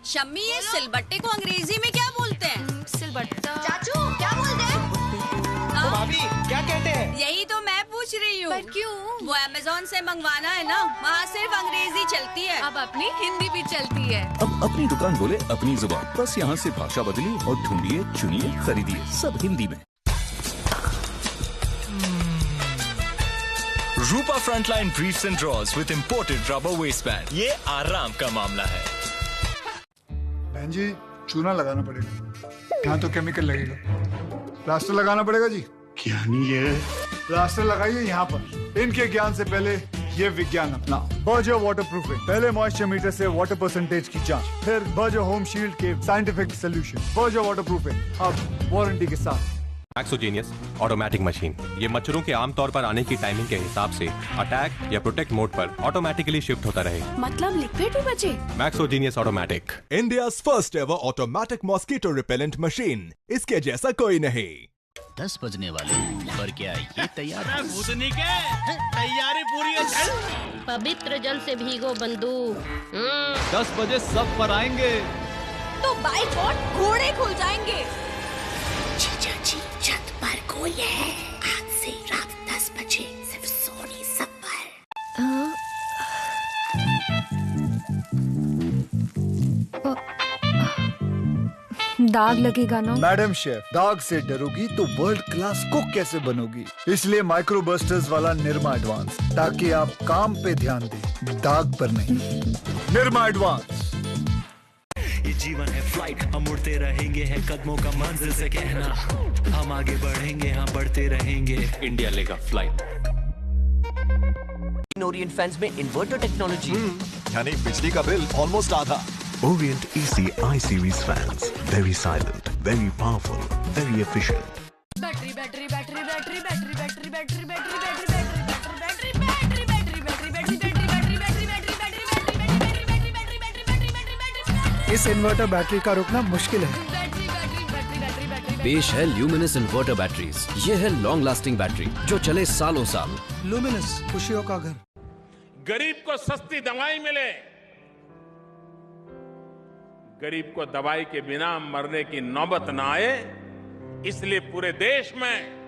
शम्मी, ये सिलबट्टे को अंग्रेजी में क्या बोलते हैं? सिलबट्टा। चाचू क्या बोलते हैं? भाभी क्या कहते हैं? यही तो मैं पूछ रही हूँ। पर क्यों? वो Amazon से मंगवाना है ना, वहाँ सिर्फ अंग्रेजी चलती है। अब अपनी हिंदी भी चलती है। अब अपनी दुकान बोले अपनी जुबान, बस यहाँ से भाषा बदलिए और ढूंढिए, चुनिए, खरीदिए, सब हिंदी में। Rupa frontline briefs and drawers with imported rubber waistband, ये आराम का मामला है। बहन जी, चूना लगाना पड़ेगा, यहाँ तो केमिकल लगेगा। प्लास्टर लगाना पड़ेगा जी। क्या नहीं है? प्लास्टर लगाइए यहाँ पर। इनके ज्ञान से पहले ये विज्ञान अपना। बर्जर वाटर प्रूफिंग, पहले मॉइस्चर मीटर से वाटर परसेंटेज की जांच, फिर बर्जर होम शील्ड के scientific solution. Berger water proofing अब वारंटी के साथ। मैक्सोजेनियस ऑटोमेटिक मशीन, ये मच्छरों के आमतौर पर आने की टाइमिंग के हिसाब से अटैक या प्रोटेक्ट मोड पर ऑटोमेटिकली शिफ्ट होता रहे। मतलब लिक्विड भी बचे। Maxo Genius automatic, India's first ever automatic mosquito repellent machine, इसके जैसा कोई नहीं। 10 बजने वाले पर क्या ये तैयार है? भूतनी के तैयारी पूरी है। चल पवित्र जल से भीगो बंदूक। 10 बजे सब पर आएंगे तो बाय गॉड घोड़े खुल जाएंगे। जीजा जी छत पर कोई है। आज से रात 10 बजे सिर्फ सोनी सब पर। दाग लगेगा ना? मैडम शेफ, दाग से डरोगी तो वर्ल्ड क्लास कुक कैसे बनोगी? इसलिए माइक्रो बस्टर्स वाला निरमा एडवांस, ताकि आप काम पे ध्यान दें, दाग पर नहीं। निरमा एडवांस। ये जीवन है फ्लाइट, हम उड़ते रहेंगे, है कदमों का मंजिल से कहना। हम आगे बढ़ेंगे, हम बढ़ते रहेंगे, इंडिया लेगा फ्लाइट। ओरिएंट फैंस में इन्वर्टर टेक्नोलॉजी, यानी बिजली का बिल ऑलमोस्ट आधा। Orient EC I-Series fans. Very silent, very powerful, very efficient. Battery battery battery battery battery battery battery battery battery battery battery battery battery battery battery battery battery battery battery. इस इन्वर्टर बैटरी का रुकना मुश्किल है। पेश है ल्यूमिनस इन्वर्टर बैटरीज। ये है लॉन्ग लास्टिंग बैटरी जो चले सालों साल। ल्यूमिनस, खुशियों का घर। गरीब को सस्ती दवाई मिले, गरीब को दवाई के बिना मरने की नौबत न आए, इसलिए पूरे देश में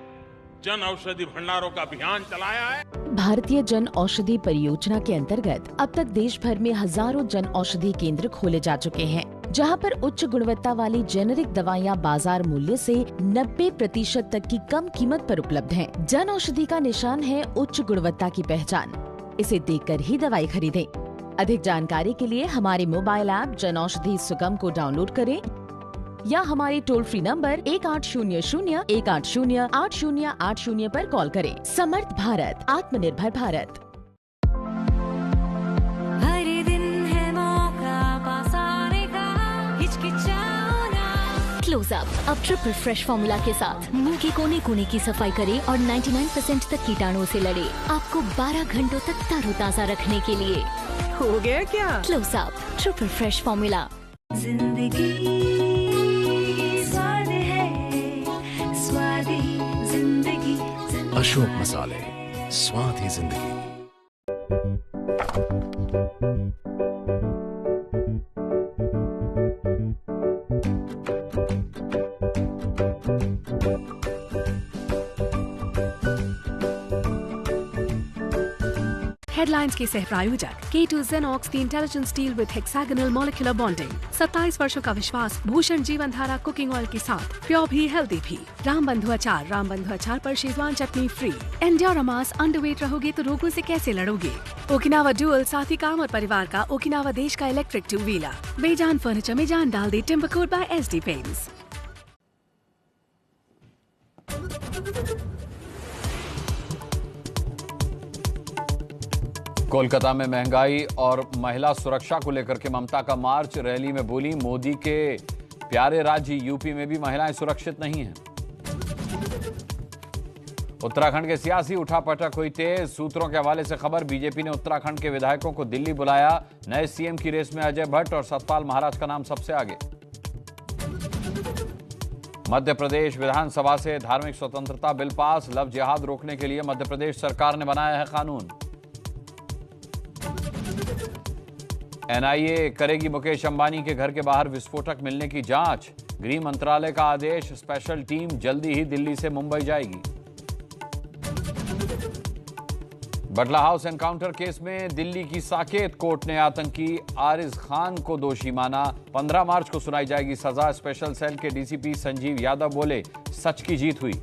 जन औषधि भंडारों का अभियान चलाया है। भारतीय जन औषधि परियोजना के अंतर्गत अब तक देश भर में हजारों जन औषधि केंद्र खोले जा चुके हैं, जहां पर उच्च गुणवत्ता वाली जेनेरिक दवाइयां बाजार मूल्य से 90% तक की कम कीमत पर उपलब्ध हैं। जन औषधि का निशान है उच्च गुणवत्ता की पहचान। इसे देखकर ही दवाई खरीदें। अधिक जानकारी के लिए हमारे मोबाइल ऐप जन औषधि सुगम को डाउनलोड करें या हमारे टोल फ्री नंबर 1800-180-8080 पर कॉल करें। समर्थ भारत, आत्मनिर्भर भारत। हर दिन है मौका पास आने का, हिचकिचाओ ना। क्लोजअप अब ट्रिपल फ्रेश फॉर्मूला के साथ मुंह के कोने कोने की सफाई करे और 99% तक कीटाणुओं से लड़े, आपको 12 घंटों तक तरोताजा रखने के लिए। हो गया क्या? Closeup triple fresh formula. जिंदगी स्वाद है, स्वादी जिंदगी। अशोक मसाले, स्वाद ही जिंदगी। हेडलाइंस के सह प्रायोजक K2 Xenox the intelligent steel with hexagonal molecular bonding. 27 वर्षों का विश्वास भूषण जीवन धारा कुकिंग ऑयल के साथ। प्योर भी हेल्दी भी। रामबंधु अचार पर शेजवान चटनी फ्री। एंड्योरामास, अंडरवेट रहोगे तो रोगों से कैसे लड़ोगे? ओकिनावा डुअल, साथी काम और परिवार का ओकिनावा देश का इलेक्ट्रिक 2-व्हीलर। बेजान फर्नीचर में जान डाल दे टिम्बरकोट बाय SD पेंट्स। कोलकाता में महंगाई और महिला सुरक्षा को लेकर के ममता का मार्च। रैली में बोली, मोदी के प्यारे राज्य यूपी में भी महिलाएं सुरक्षित नहीं हैं। उत्तराखंड के सियासी उठापटक हुई तेज। सूत्रों के हवाले से खबर, बीजेपी ने उत्तराखंड के विधायकों को दिल्ली बुलाया। नए सीएम की रेस में अजय भट्ट और सतपाल महाराज का नाम सबसे आगे। मध्य प्रदेश विधानसभा से धार्मिक स्वतंत्रता बिल पास। लव जिहाद रोकने के लिए मध्य प्रदेश सरकार ने बनाया है कानून। एनआईए करेगी मुकेश अंबानी के घर के बाहर विस्फोटक मिलने की जांच। गृह मंत्रालय का आदेश, स्पेशल टीम जल्दी ही दिल्ली से मुंबई जाएगी। बटला हाउस एनकाउंटर केस में दिल्ली की साकेत कोर्ट ने आतंकी आरिज खान को दोषी माना। 15 मार्च को सुनाई जाएगी सजा। स्पेशल सेल के डीसीपी संजीव यादव बोले, सच की जीत हुई।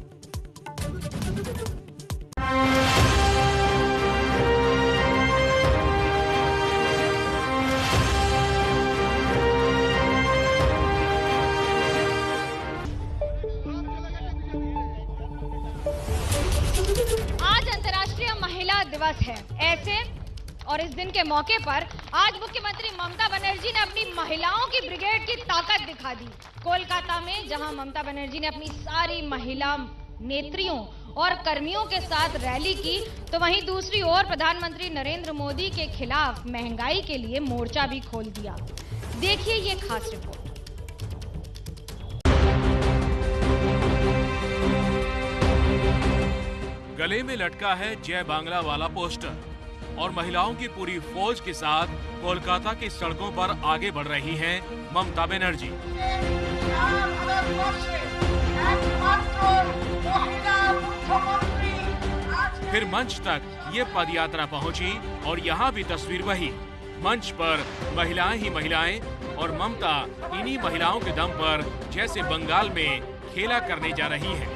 महिला दिवस है। ऐसे और इस दिन के मौके पर आज मुख्यमंत्री ममता बनर्जी ने अपनी महिलाओं की ब्रिगेड की ताकत दिखा दी। कोलकाता में जहां ममता बनर्जी ने अपनी सारी महिला नेत्रियों और कर्मियों के साथ रैली की, तो वहीं दूसरी ओर प्रधानमंत्री नरेंद्र मोदी के खिलाफ महंगाई के लिए मोर्चा भी खोल दिया। देखिए ये खास रिपोर्ट। गले में लटका है जय बांग्ला वाला पोस्टर और महिलाओं की पूरी फौज के साथ कोलकाता की सड़कों पर आगे बढ़ रही हैं ममता बनर्जी। फिर मंच तक ये पदयात्रा पहुंची और यहाँ भी तस्वीर वही, मंच पर महिलाएं ही महिलाएं और ममता इन्हीं महिलाओं के दम पर जैसे बंगाल में खेला करने जा रही है।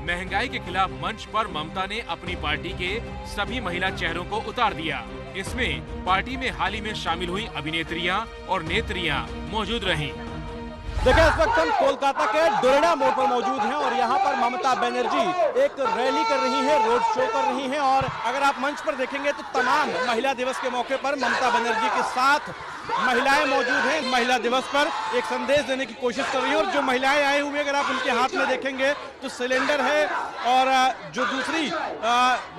महंगाई के खिलाफ मंच पर ममता ने अपनी पार्टी के सभी महिला चेहरों को उतार दिया। इसमें पार्टी में हाल ही में शामिल हुई अभिनेत्रियां और नेत्रियां मौजूद रहीं। देखिए, इस वक्त हम कोलकाता के डोरेना मोड़ पर मौजूद हैं और यहाँ पर ममता बनर्जी एक रैली कर रही हैं, रोड शो कर रही हैं और अगर आप मंच पर देखेंगे तो तमाम महिला दिवस के मौके पर ममता बनर्जी के साथ महिलाएं मौजूद हैं। महिला दिवस पर एक संदेश देने की कोशिश कर रही है और जो महिलाएं आई हुई अगर आप उनके हाथ में देखेंगे तो सिलेंडर है और जो दूसरी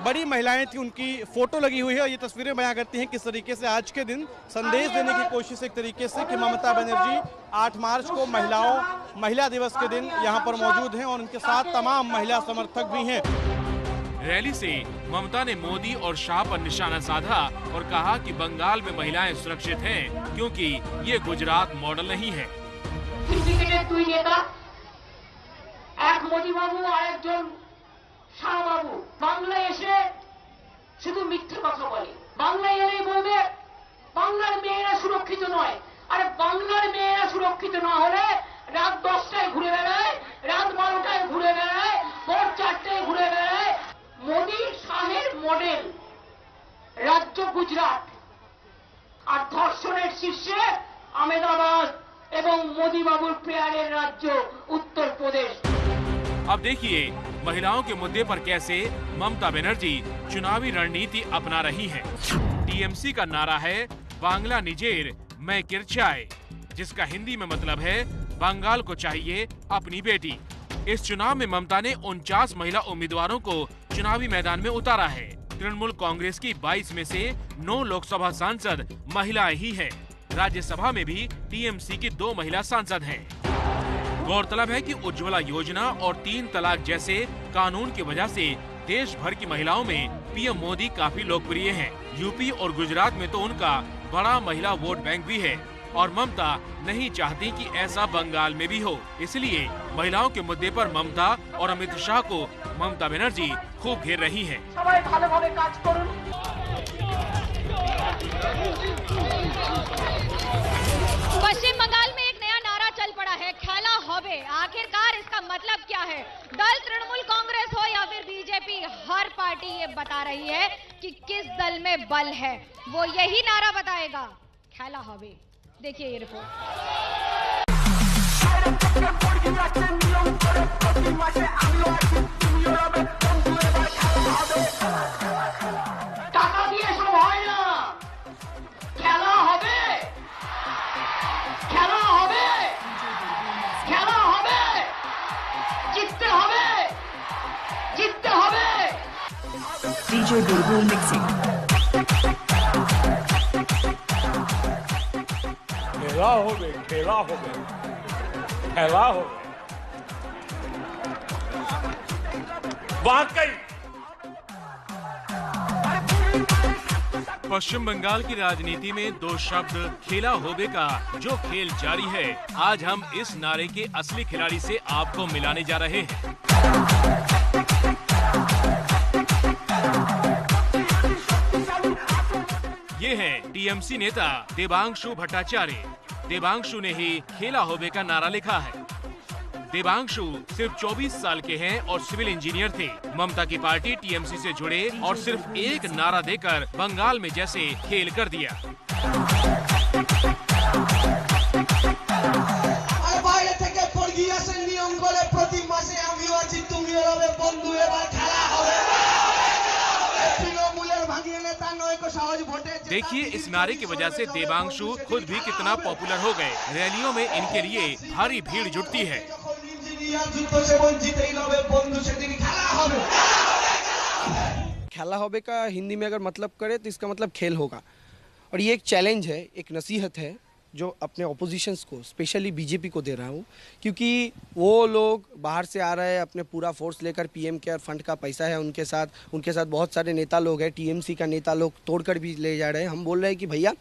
बड़ी महिलाएं थी उनकी फोटो लगी हुई है और ये तस्वीरें बयां करती हैं किस तरीके से आज के दिन संदेश देने की कोशिश एक तरीके से कि ममता बनर्जी 8 मार्च को महिला दिवस के दिन यहाँ पर मौजूद हैं और उनके साथ तमाम महिला समर्थक भी हैं। रैली से ममता ने मोदी और शाह पर निशाना साधा और कहा कि बंगाल में महिलाएं सुरक्षित हैं क्योंकि ये गुजरात मॉडल नहीं है। एक मोदी बाबू और एक शाह बाबू बांग्ला এসে শুধু মিথ্যে কথা বলে। বাংলায় এলেই বলবে বাংলার মেয়েরা সুরক্ষিত নয়। আরে বাংলার মেয়েরা সুরক্ষিত না হলে রাত 10টায় ঘুরে বেড়ায়, রাত 12টায় ঘুরে বেড়ায়, ভোর 4টায় ঘুরে বেড়ায়। মোদি শাহের মডেল রাজ্য গুজরাট আর ধর্ষণের শীর্ষে আহমেদাবাদ এবং মোদি বাবুর পেয়ারের রাজ্য उत्तर प्रदेश। अब देखिए महिलाओं के मुद्दे पर कैसे ममता बनर्जी चुनावी रणनीति अपना रही है। टीएमसी का नारा है बांग्ला निजेर मैं किरचाय, जिसका हिंदी में मतलब है बंगाल को चाहिए अपनी बेटी। इस चुनाव में ममता ने 49 महिला उम्मीदवारों को चुनावी मैदान में उतारा है। तृणमूल कांग्रेस की 22 में से 9 लोकसभा सांसद महिलाएं ही है। राज्यसभा में भी टीएमसी की 2 महिला सांसद हैं। गौरतलब है कि उज्ज्वला योजना और 3 तलाक जैसे कानून की वजह से देश भर की महिलाओं में पीएम मोदी काफी लोकप्रिय हैं। यूपी और गुजरात में तो उनका बड़ा महिला वोट बैंक भी है और ममता नहीं चाहती कि ऐसा बंगाल में भी हो। इसलिए महिलाओं के मुद्दे पर ममता और अमित शाह को ममता बनर्जी खूब घेर रही है। पश्चिम बंगाल में एक नया नारा चल पड़ा है, खेला होबे। आखिरकार इसका मतलब क्या है? दल तृणमूल कांग्रेस हो या फिर बीजेपी, हर पार्टी ये बता रही है कि किस दल में बल है, वो यही नारा बताएगा, खेला होबे। देखिए ये रिपोर्ट। টাকা দিয়ে সব হয় না, খেলা হবে, খেলা হবে, খেলা হবে, জিততে হবে, জিততে হবে। DJ Bulbul mixing. खेला हो गए, खेला हो गए, खेला हो गए। वाकई पश्चिम बंगाल की राजनीति में 2 शब्द खेला होबे का जो खेल जारी है, आज हम इस नारे के असली खिलाड़ी से आपको मिलाने जा रहे हैं। ये है टीएमसी नेता देवांशु भट्टाचार्य। देवांशु ने ही खेला होबे का नारा लिखा है। देवांशु सिर्फ 24 साल के हैं और सिविल इंजीनियर थे। ममता की पार्टी टीएमसी से जुड़े और सिर्फ एक नारा देकर बंगाल में जैसे खेल कर दिया। বাইরে থেকে পর্গিয়াসের নিয়ম করে প্রতি মাসে আমিও আছি তুমিও রবে বন্ধু এবার খেলা হবে তৃণমূলের ভাঙিয়ে নেতা নয় को सहज ভোটে देखिए इस नारे की वजह से देवांशु खुद भी कितना पॉपुलर हो गए। रैलियों में इनके लिए भारी भीड़ जुटती है। खेला होबे का हिंदी में अगर मतलब करे तो इसका मतलब खेल होगा और ये एक चैलेंज है, एक नसीहत है जो अपने ऑपोजिशंस को स्पेशली बीजेपी को दे रहा हूँ क्योंकि वो लोग बाहर से आ रहे हैं अपने पूरा फोर्स लेकर पीएम केयर फंड का पैसा है उनके साथ बहुत सारे नेता लोग हैं, टीएमसी का नेता लोग तोड़कर भी ले जा रहे हैं। हम बोल रहे हैं कि भैया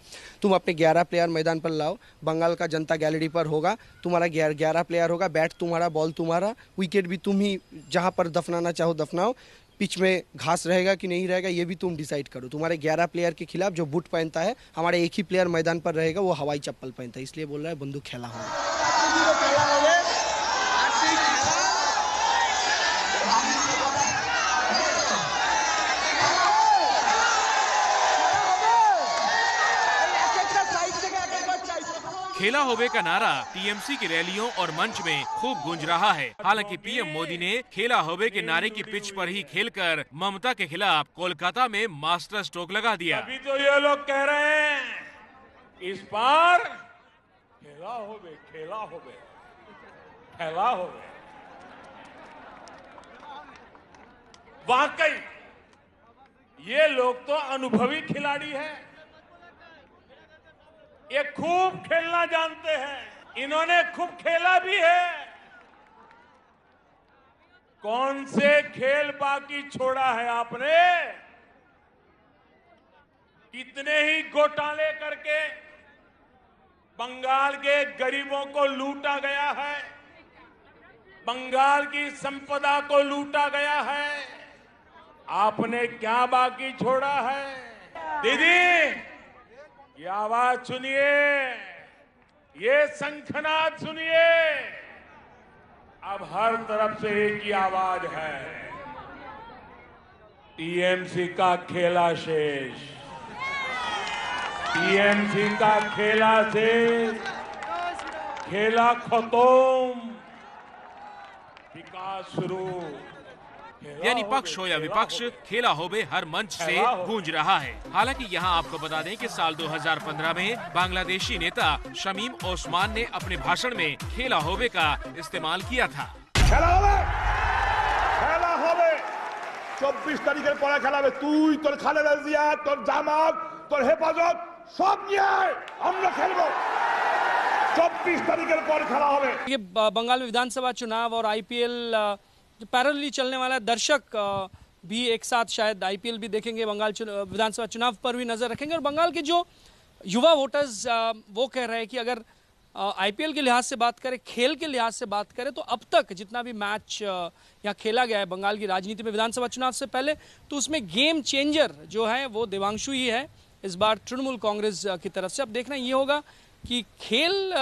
तुम अपने 11 प्लेयर मैदान पर लाओ, बंगाल का जनता गैलरी पर होगा, तुम्हारा 11 प्लेयर होगा, बैट तुम्हारा, बॉल तुम्हारा, विकेट भी तुम ही जहाँ पर दफनाना चाहो दफनाओ, पिच में घास रहेगा कि नहीं रहेगा ये भी तुम डिसाइड करो। तुम्हारे 11 प्लेयर के खिलाफ जो बूट पहनता है हमारे एक ही प्लेयर मैदान पर रहेगा वो हवाई चप्पल पहनता है, इसलिए बोल रहा है बंदूक खेला होगा। खेला होबे का नारा टीएमसी की रैलियों और मंच में खूब गूंज रहा है। हालांकि पीएम मोदी ने खेला होबे के नारे की पिच पर ही खेलकर ममता के खिलाफ कोलकाता में मास्टर स्ट्रोक लगा दिया। अभी तो ये लोग कह रहे हैं इस बार खेला होबे खेला होबे खेला होबे। वाकई ये लोग तो अनुभवी खिलाड़ी हैं, ये खूब खेलना जानते हैं, इन्होंने खूब खेला भी है। कौन से खेल बाकी छोड़ा है आपने? कितने ही घोटाले करके बंगाल के गरीबों को लूटा गया है, बंगाल की संपदा को लूटा गया है। आपने क्या बाकी छोड़ा है? दीदी ये आवाज सुनिए, ये शंखनाद सुनिए। अब हर तरफ से एक ही आवाज है, टीएमसी का खेला शेष, टीएमसी का खेला शेष, खेला खत्म, विकास शुरू। यानी पक्ष हो या विपक्ष, खेला होबे हर मंच से गूंज रहा है। हालांकि यहां आपको बता दें कि साल 2015 में बांग्लादेशी नेता शमीम ओस्मान ने अपने भाषण में खेला होबे का इस्तेमाल किया था। খেলা হবে 24 তারিখের পরে খেলা হবে। তুই তোর খালেদা জিয়া, তোর জামাত, তোর হেফাজত সব নিয়ে আমরা খেলবো। 24 তারিখের পর খেলা হবে। ये बंगाल में विधानसभा चुनाव और आईपीएल जो पैरेलली चलने वाला दर्शक भी एक साथ शायद आईपीएल भी देखेंगे, बंगाल विधानसभा चुनाव पर भी नजर रखेंगे। और बंगाल के जो युवा वोटर्स वो कह रहे हैं कि अगर आईपीएल के लिहाज से बात करें, खेल के लिहाज से बात करें, तो अब तक जितना भी मैच यहाँ खेला गया है बंगाल की राजनीति में विधानसभा चुनाव से पहले, तो उसमें गेम चेंजर जो है वो देवांशु ही है इस बार तृणमूल कांग्रेस की तरफ से। अब देखना ये होगा कि खेल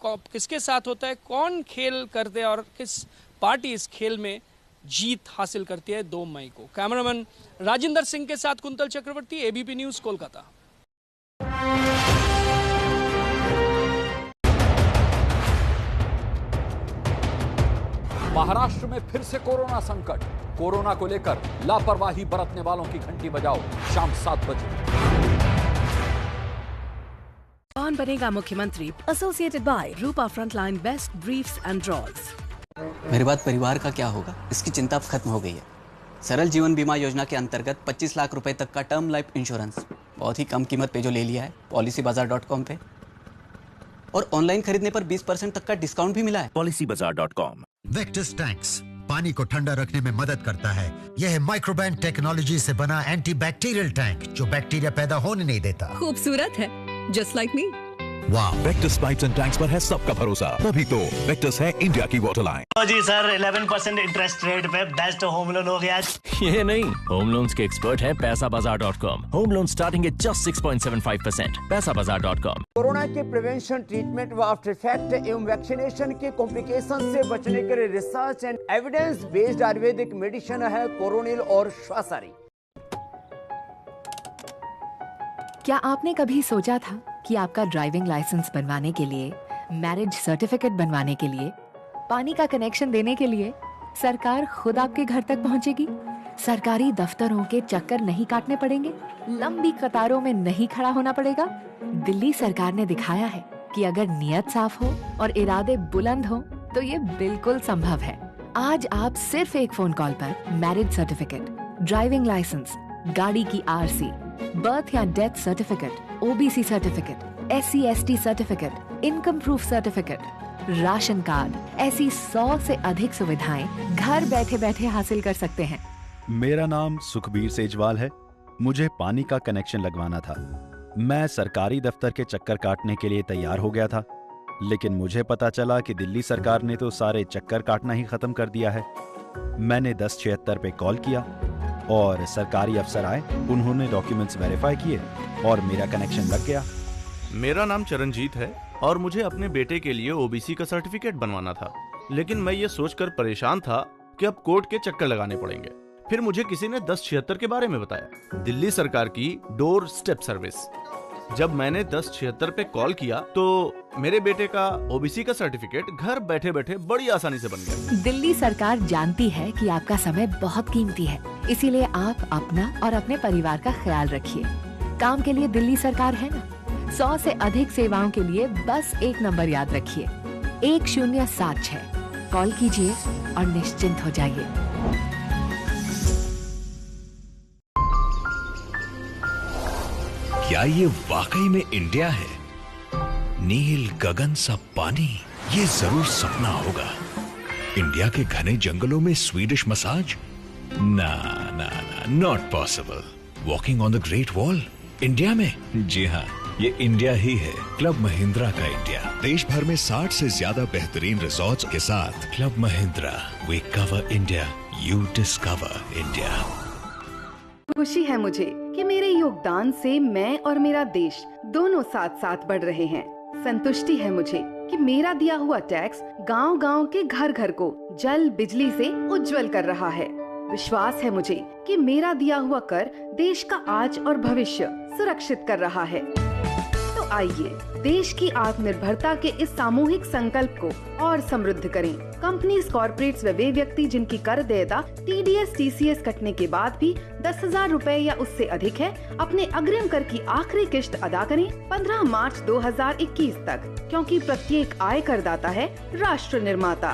किसके साथ होता है, कौन खेल करते हैं और किस पार्टी इस खेल में जीत हासिल करती है 2 मई को। कैमरामैन राजिंदर सिंह के साथ कुंतल चक्रवर्ती, एबीपी न्यूज, कोलकाता। महाराष्ट्र में फिर से कोरोना संकट। कोरोना को लेकर लापरवाही बरतने वालों की घंटी बजाओ शाम 7 बजे। कौन बनेगा मुख्यमंत्री? Associated by Rupa frontline best briefs and drawers. मेरे बाद परिवार का क्या होगा, इसकी चिंता अब खत्म हो गई है। सरल जीवन बीमा योजना के अंतर्गत 25 लाख रुपए तक का टर्म लाइफ इंश्योरेंस बहुत ही कम कीमत पे जो ले लिया है policybazaar.com पे, और ऑनलाइन खरीदने पर 20% तक का डिस्काउंट भी मिला है। policybazaar.com। वेक्टस टैंक्स पानी को ठंडा रखने में मदद करता है। यह है माइक्रोबैंड टेक्नोलॉजी से बना एंटीबैक्टीरियल टैंक जो बैक्टीरिया पैदा होने नहीं देता। खूबसूरत है, जस्ट लाइक मी। वाह, वेक्टस पाइप्स एंड टैंक्स पर है सबका भरोसा, तभी तो वेक्टस है इंडिया की वाटर लाइन। जी सर, 11% इंटरेस्ट रेट पे बेस्ट होम लोन हो गया। ये नहीं, होम लोन्स के एक्सपर्ट है Paisabazaar dot com. Home loan starting at just 6.75%। Paisabazaar dot com. Corona के प्रिवेंशन, ट्रीटमेंट व आफ्टर इफेक्ट एवं वैक्सीनेशन के कॉम्प्लिकेशन से बचने के लिए research and evidence based Ayurvedic medicine है कोरोनिल और श्वासारी। क्या आपने कभी सोचा था कि आपका ड्राइविंग लाइसेंस बनवाने के लिए, मैरिज सर्टिफिकेट बनवाने के लिए, पानी का कनेक्शन देने के लिए सरकार खुद आपके घर तक पहुंचेगी? सरकारी दफ्तरों के चक्कर नहीं काटने पड़ेंगे, लंबी कतारों में नहीं खड़ा होना पड़ेगा। दिल्ली सरकार ने दिखाया है कि अगर नीयत साफ हो और इरादे बुलंद हो तो ये बिल्कुल संभव है। आज आप सिर्फ एक फोन कॉल पर मैरिज सर्टिफिकेट, ड्राइविंग लाइसेंस, गाड़ी की आरसी, बर्थ या death certificate, OBC certificate, SC/ST certificate, income proof certificate, ration card, ऐसी 100 से अधिक सुविधाएं घर बैठे बैठे हासिल कर सकते हैं। मेरा नाम सुखबीर सेजवाल है। मुझे पानी का कनेक्शन लगवाना था। मैं सरकारी दफ्तर के चक्कर काटने के लिए तैयार हो गया था, लेकिन मुझे पता चला कि दिल्ली सरकार ने तो सारे चक्कर काटना ही खत्म कर दिया है। मैंने 1076 पे कॉल किया और सरकारी अफसर आए, उन्होंने डॉक्यूमेंट्स वेरीफाई किए और मेरा कनेक्शन लग गया। मेरा नाम चरणजीत है और मुझे अपने बेटे के लिए ओबीसी का सर्टिफिकेट बनवाना था, लेकिन मैं ये सोचकर परेशान था कि अब कोर्ट के चक्कर लगाने पड़ेंगे। फिर मुझे किसी ने 1076 के बारे में बताया, दिल्ली सरकार की डोर स्टेप सर्विस। जब मैंने 1076 पे कॉल किया तो मेरे बेटे का ओबीसी का सर्टिफिकेट घर बैठे बैठे बड़ी आसानी से बन गया। दिल्ली सरकार जानती है कि आपका समय बहुत कीमती है, इसीलिए आप अपना और अपने परिवार का ख्याल रखिए। काम के लिए दिल्ली सरकार है ना। 100 से अधिक सेवाओं के लिए बस एक नंबर याद रखिए, 1076। कॉल कीजिए और निश्चिंत हो जाइए। क्या ये वाकई में इंडिया है? नील गगन सा पानी, ये जरूर सपना होगा। इंडिया के घने जंगलों में स्वीडिश मसाज? ना ना ना, not possible. Walking on the great wall India में? जी हाँ, ये इंडिया ही है। क्लब महिंद्रा का इंडिया। देश भर में 60 से ज्यादा बेहतरीन रिसोर्ट्स के साथ club Mahindra, we cover India, you discover India. खुशी है मुझे कि मेरे योगदान से मैं और मेरा देश दोनों साथ साथ बढ़ रहे हैं। संतुष्टि है मुझे कि मेरा दिया हुआ टैक्स गांव-गांव के घर घर को जल बिजली से उज्जवल कर रहा है। विश्वास है मुझे कि मेरा दिया हुआ कर देश का आज और भविष्य सुरक्षित कर रहा है। तो आइए देश की आत्मनिर्भरता के इस सामूहिक संकल्प को और समृद्ध करें। कंपनीज, कॉर्पोरेट्स व वे व्यक्ति जिनकी कर देयता TDS TCS कटने के बाद भी 10,000 रुपए या उससे अधिक है, अपने अग्रिम कर की आखिरी किश्त अदा करें 15 मार्च 2021 तक, क्योंकि प्रत्येक आय करदाता है राष्ट्र निर्माता।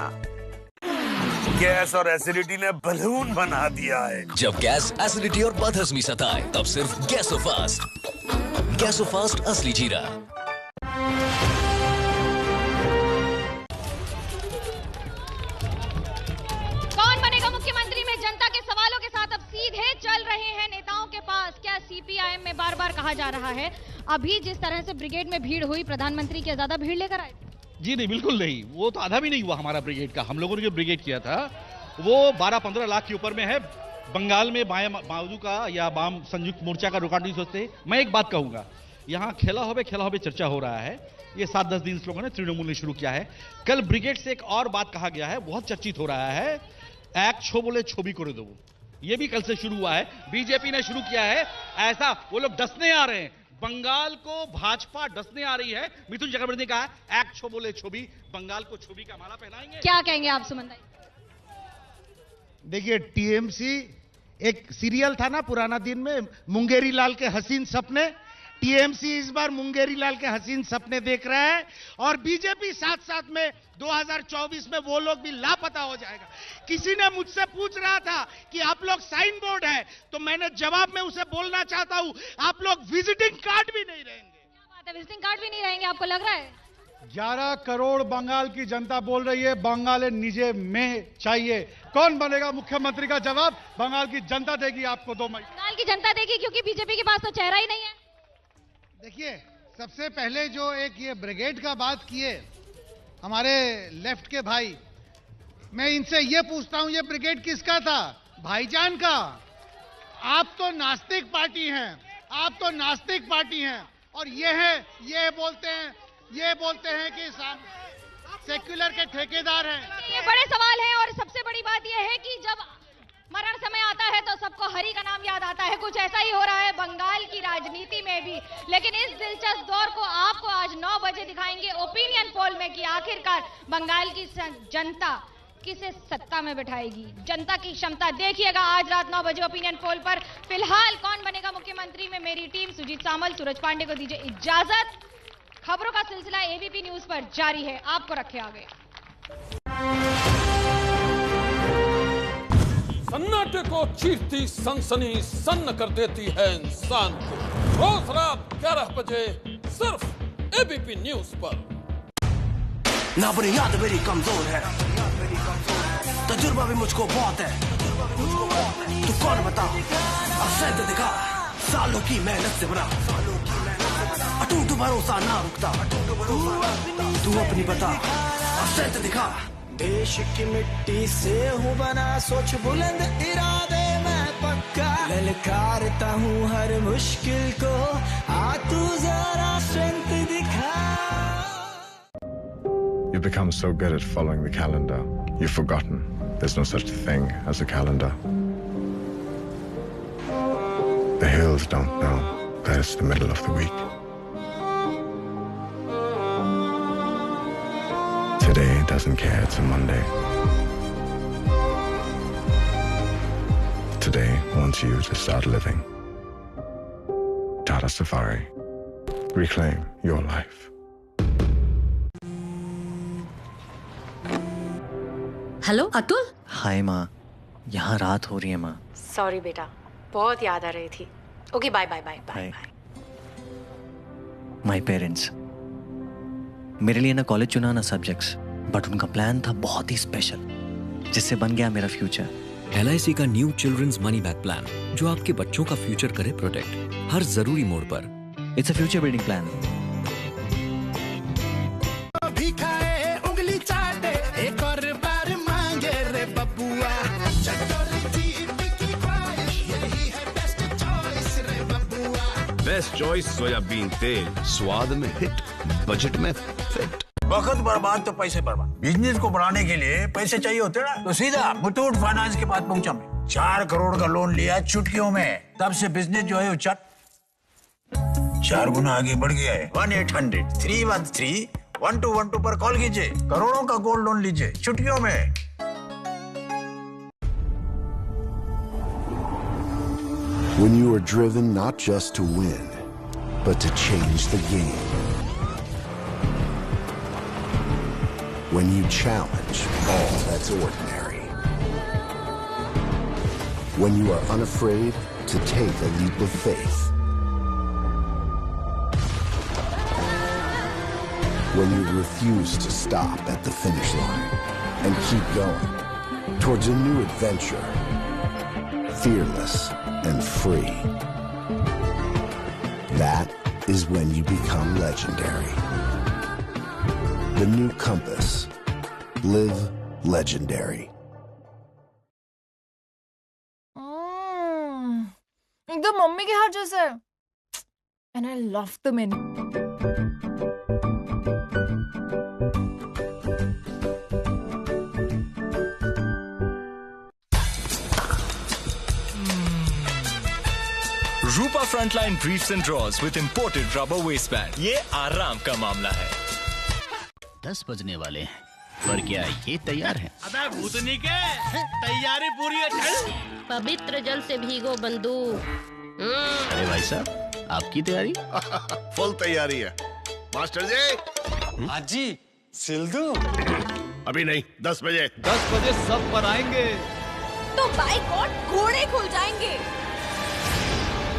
गैस और एसिडिटी ने बलून बना दिया है। जब गैस, एसिडिटी और बदहजमी सताए तब सिर्फ गैसोफास्ट। गैसोफास्ट असली जीरा। कौन बनेगा मुख्यमंत्री में जनता के सवालों के साथ अब सीधे चल रहे हैं नेताओं के पास। क्या CPIM में बार बार कहा जा रहा है, अभी जिस तरह से ब्रिगेड में भीड़ हुई, प्रधानमंत्री क्या ज्यादा भीड़ लेकर आए? जी नहीं, बिल्कुल नहीं। वो तो आधा भी नहीं हुआ हमारा ब्रिगेड का। हम लोगों ने जो ब्रिगेड किया था वो 12-15 लाख के ऊपर में है। बंगाल में बाजू का या वाम संयुक्त मोर्चा का रुकावट नहीं सोचते। मैं एक बात कहूंगा, यहाँ खेला होबे चर्चा हो रहा है। ये 7-10 दिन इस लोगों ने तृणमूल ने शुरू किया है। कल ब्रिगेड से एक और बात कहा गया है, बहुत चर्चित हो रहा है, एक छो बोले छोबी करे दो। ये भी कल से शुरू हुआ है, बीजेपी ने शुरू किया है। ऐसा वो लोग डसने आ रहे हैं, बंगाल को भाजपा डसने आ रही है। मिथुन चक्रवर्ती ने कहा एक छो बोले छोबी, बंगाल को छोबी का माला पहनाएंगे। क्या कहेंगे आप सुमन भाई? देखिए, TMC एक सीरियल था ना पुराना दिन में, मुंगेरी लाल के हसीन सपने। TMC इस बार मुंगेरी लाल के हसीन सपने देख रहा है और बीजेपी साथ साथ में 2024 में वो लोग भी लापता हो जाएगा। किसी ने मुझसे पूछ रहा था कि आप लोग साइन बोर्ड है, तो मैंने जवाब में उसे बोलना चाहता हूं, आप लोग विजिटिंग कार्ड भी नहीं रहेंगे। क्या बात है, विजिटिंग कार्ड भी नहीं रहेंगे? आपको लग रहा है 11 करोड़ बंगाल की जनता बोल रही है बंगाल निजे में चाहिए। कौन बनेगा मुख्यमंत्री का जवाब बंगाल की जनता देगी आपको 2 मई। बंगाल की जनता देगी, क्योंकि बीजेपी के पास तो चेहरा ही नहीं है। देखिए, सबसे पहले जो एक ये ब्रिगेड का बात किए हमारे लेफ्ट के भाई, मैं इनसे ये पूछता हूं, ये ब्रिगेड किसका था? भाईजान का। आप तो नास्तिक पार्टी हैं, आप तो नास्तिक पार्टी हैं और ये बोलते हैं कि सेक्युलर के ठेकेदार हैं। ये बड़े सवाल हैं और सबसे बड़ी बात यह है कि जब मरण समय आता है तो सबको हरि का नाम याद आता है। कुछ ऐसा ही हो रहा है बंगाल की राजनीति में। में भी। लेकिन इस दिलचस्प दौर को आपको आज 9 बजे दिखाएंगे ओपिनियन पोल में कि आखिरकार बंगाल की जनता किसे सत्ता में बिठाएगी। जनता की क्षमता देखिएगा आज रात 9 बजे ओपिनियन पोल पर। फिलहाल कौन बनेगा मुख्यमंत्री में मेरी टीम सुजीत सामल, सूरज पांडे को दीजिए इजाजत। खबरों का सिलसिला एबीपी न्यूज पर जारी है, आपको रखे आगे। सन्नाटे को चीरती सनसनी सन्न कर देती है इंसान को। रोज रात 11 बजे सिर्फ एबीपी न्यूज पर। ना बड़ी याद मेरी कमजोर है, तजुर्बा भी मुझको बहुत है। तू कौन बता, अब सेंध दिखा, सालों की मेहनत से बना, अटूट भरोसा ना रुकता। तू अपनी बता, अब सेंध दिखा। देश की मिट्टी से हूँ बना, सोच बुलंद इरादे मैं पक्का, ललकारता हूँ हर मुश्किल को, आ तू जरा स्ट्रेंथ दिखा। You become so good at following the calendar, you've forgotten there's no such thing as a calendar. The hills don't know that it's the middle of the week. Today doesn't care it's a Monday. Today wants you to start living. Tata Safari. Reclaim your life. Hello Atul. Hi माँ, यहाँ रात हो रही है माँ। सॉरी बेटा, बहुत याद आ रही थी। Okay bye bye bye bye. My parents, मेरे लिए ना कॉलेज चुना ना सब्जेक्ट्स, बट उनका प्लान था बहुत ही स्पेशल, जिससे बन गया मेरा फ्यूचर। LIC का new children's money back plan, जो आपके बच्चों का फ्यूचर करे प्रोटेक्ट हर जरूरी मोड़ पर। It's a future building plan. Best choice soybean तेल, स्वाद में हिट, बजट में फिट। वक्त बर्बाद तो पैसे बर्बाद। बिजनेस को बढ़ाने के लिए पैसे चाहिए होते ना, तो सीधा मुथूट फाइनेंस के पास पहुंचा मैं। 4 करोड़ का लोन लिया चुटकियों में, तब से बिजनेस जो है वो 4 गुना आगे बढ़ गया है। 1-800-313-1212 पर कॉल कीजिए, करोड़ों का गोल्ड लोन लीजिए चुटकियों में। When you are driven not just to win, but to change the game. When you challenge all that's ordinary. When you are unafraid to take a leap of faith. When you refuse to stop at the finish line and keep going towards a new adventure. Fearless and free. That is when you become legendary. The new Compass. Live legendary. एकदम मम्मी के हाथ जैसा है। And I love the menu. Rupa frontline briefs and drawers with imported rubber waistband, ये आराम का मामला है। 10 बजने वाले हैं, पर क्या ये तैयार है? अबे भूतनी के, तैयारी पूरी है। चल। पवित्र जल से भीगो बंदूक। अरे भाई साहब, आपकी तैयारी? फुल तैयारी है मास्टर जी। आज जी सिल दूं? अभी नहीं, 10 बजे। 10 बजे सब पर आएंगे तो बाइक और घोड़े खुल जाएंगे।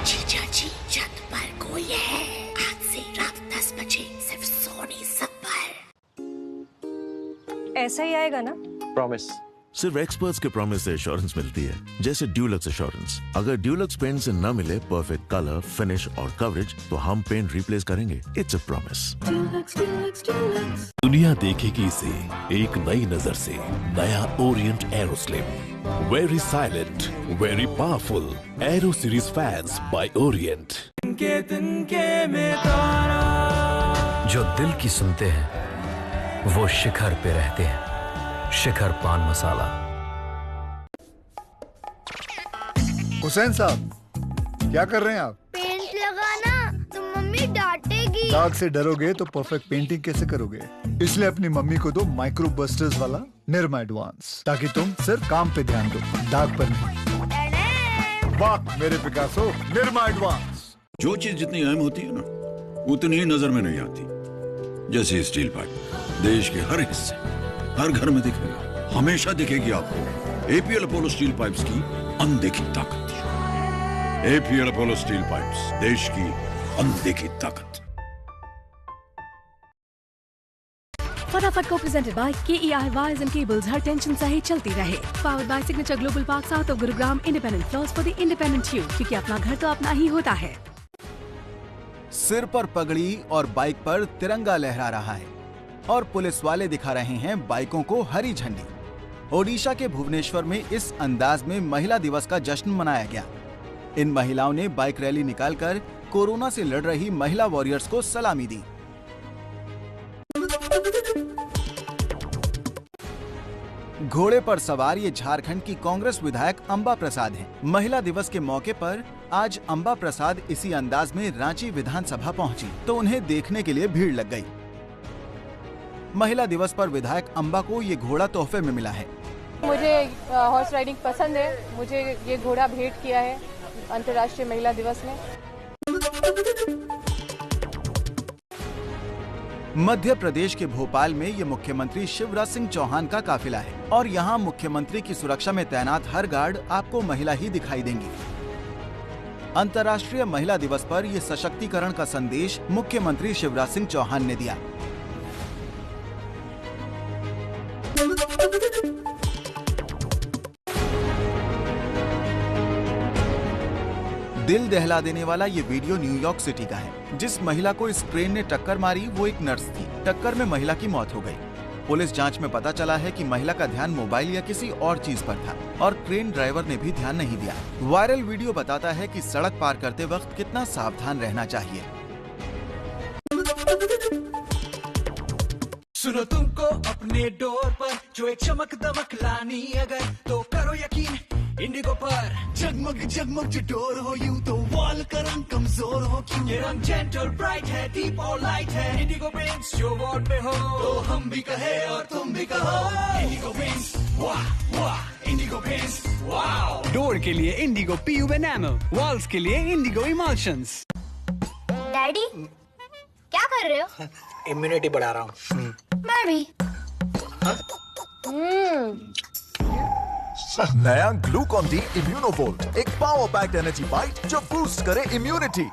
जीजा जी, छत पर कोई है। आज से रात 10 बजे सिर्फ सोनी सब पर। ऐसा ही आएगा ना? प्रॉमिस। सिर्फ एक्सपर्ट्स के प्रॉमिस से एश्योरेंस मिलती है, जैसे ड्यूलक्स एश्योरेंस। अगर ड्यूलक्स पेंट से न मिले परफेक्ट कलर, फिनिश और कवरेज, तो हम पेंट रिप्लेस करेंगे। It's a promise. दुनिया देखेगी इसे एक नई नजर से। नया Orient Aero slim, very silent, very powerful. Aero series fans by Orient. जो दिल की सुनते हैं वो शिखर पे रहते हैं। शिखर पान मसाला। हुसैन साहब, क्या कर रहे हैं आप? पेंट लगाना दाग से डरोगे तो परफेक्ट पेंटिंग कैसे करोगे? इसलिए अपनी मम्मी को दो माइक्रो बस्टर्स वाला निरमा एडवांस, ताकि तुम सिर्फ काम पे ध्यान दो, दाग पर नहीं। वाह मेरे पिकासो, निरमा एडवांस। जो चीज जितनी अहम होती है ना, उतनी ही नजर में नहीं आती। जैसे स्टील पाइप, देश के हर हिस्से, हर घर में दिखेगा, हमेशा दिखेगी आपको एपीएल अपोलो स्टील पाइप्स की अनदेखी ताकत। एपीएल अपोलो स्टील पाइप्स, देश की अनदेखी ताकत। फटाफट को presented by KEI Wires and Cables, her tension सही चलती रहे। Powered by signature global park south of Gurugram, independent floors for the independent you, क्योंकि अपना घर तो अपना ही होता है। सिर पर पगड़ी और बाइक पर तिरंगा लहरा रहा है और पुलिस वाले दिखा रहे हैं बाइकों को हरी झंडी। ओडिशा के भुवनेश्वर में इस अंदाज में महिला दिवस का जश्न मनाया गया। इन महिलाओं ने बाइक रैली निकालकर कोरोना से लड़ रही महिला वॉरियर्स को सलामी दी। घोड़े पर सवार ये झारखंड की कांग्रेस विधायक अंबा प्रसाद हैं। महिला दिवस के मौके पर आज अंबा प्रसाद इसी अंदाज में रांची विधानसभा पहुंची तो उन्हें देखने के लिए भीड़ लग गई। महिला दिवस पर विधायक अंबा को ये घोड़ा तोहफे में मिला है। मुझे हॉर्स राइडिंग पसंद है, मुझे ये घोड़ा भेंट किया है अंतर्राष्ट्रीय महिला दिवस में। मध्य प्रदेश के भोपाल में ये मुख्यमंत्री शिवराज सिंह चौहान का काफिला है और यहाँ मुख्यमंत्री की सुरक्षा में तैनात हर गार्ड आपको महिला ही दिखाई देंगी। अंतर्राष्ट्रीय महिला दिवस पर ये सशक्तिकरण का संदेश मुख्यमंत्री शिवराज सिंह चौहान ने दिया। दिल दहला देने वाला ये वीडियो न्यूयॉर्क सिटी का है। जिस महिला को इस ट्रेन ने टक्कर मारी वो एक नर्स थी। टक्कर में महिला की मौत हो गई। पुलिस जांच में पता चला है कि महिला का ध्यान मोबाइल या किसी और चीज पर था और ट्रेन ड्राइवर ने भी ध्यान नहीं दिया। वायरल वीडियो बताता है कि सड़क पार करते वक्त कितना सावधान रहना चाहिए। सुनो तुमको अपने डोर पर जो एक चमक दमक लानी अगर तो करो यकीन इंडिगो पर। जगमग जगमग जो डोर हो यूं तो वॉल का रंग कमजोर हो क्यों। ये रंग जेंटल ब्राइट है, डीप और लाइट है। इंडिगो पेंट्स जो वॉल पे हो तो हम भी कहे और तुम भी कहो इंडिगो पेंट्स वाह वाह। इंडिगो पेंट्स वाह। डोर के लिए इंडिगो PU एनामल, वॉल्स के लिए इंडिगो इमल्शंस। डैडी क्या कर रहे हो? इम्यूनिटी बढ़ा रहा हूँ। मैं भी। नया ग्लूकॉन डी इम्यूनोवोल्ट, एक पावर पैक्ड एनर्जी बाइट जो बूस्ट करे इम्यूनिटी।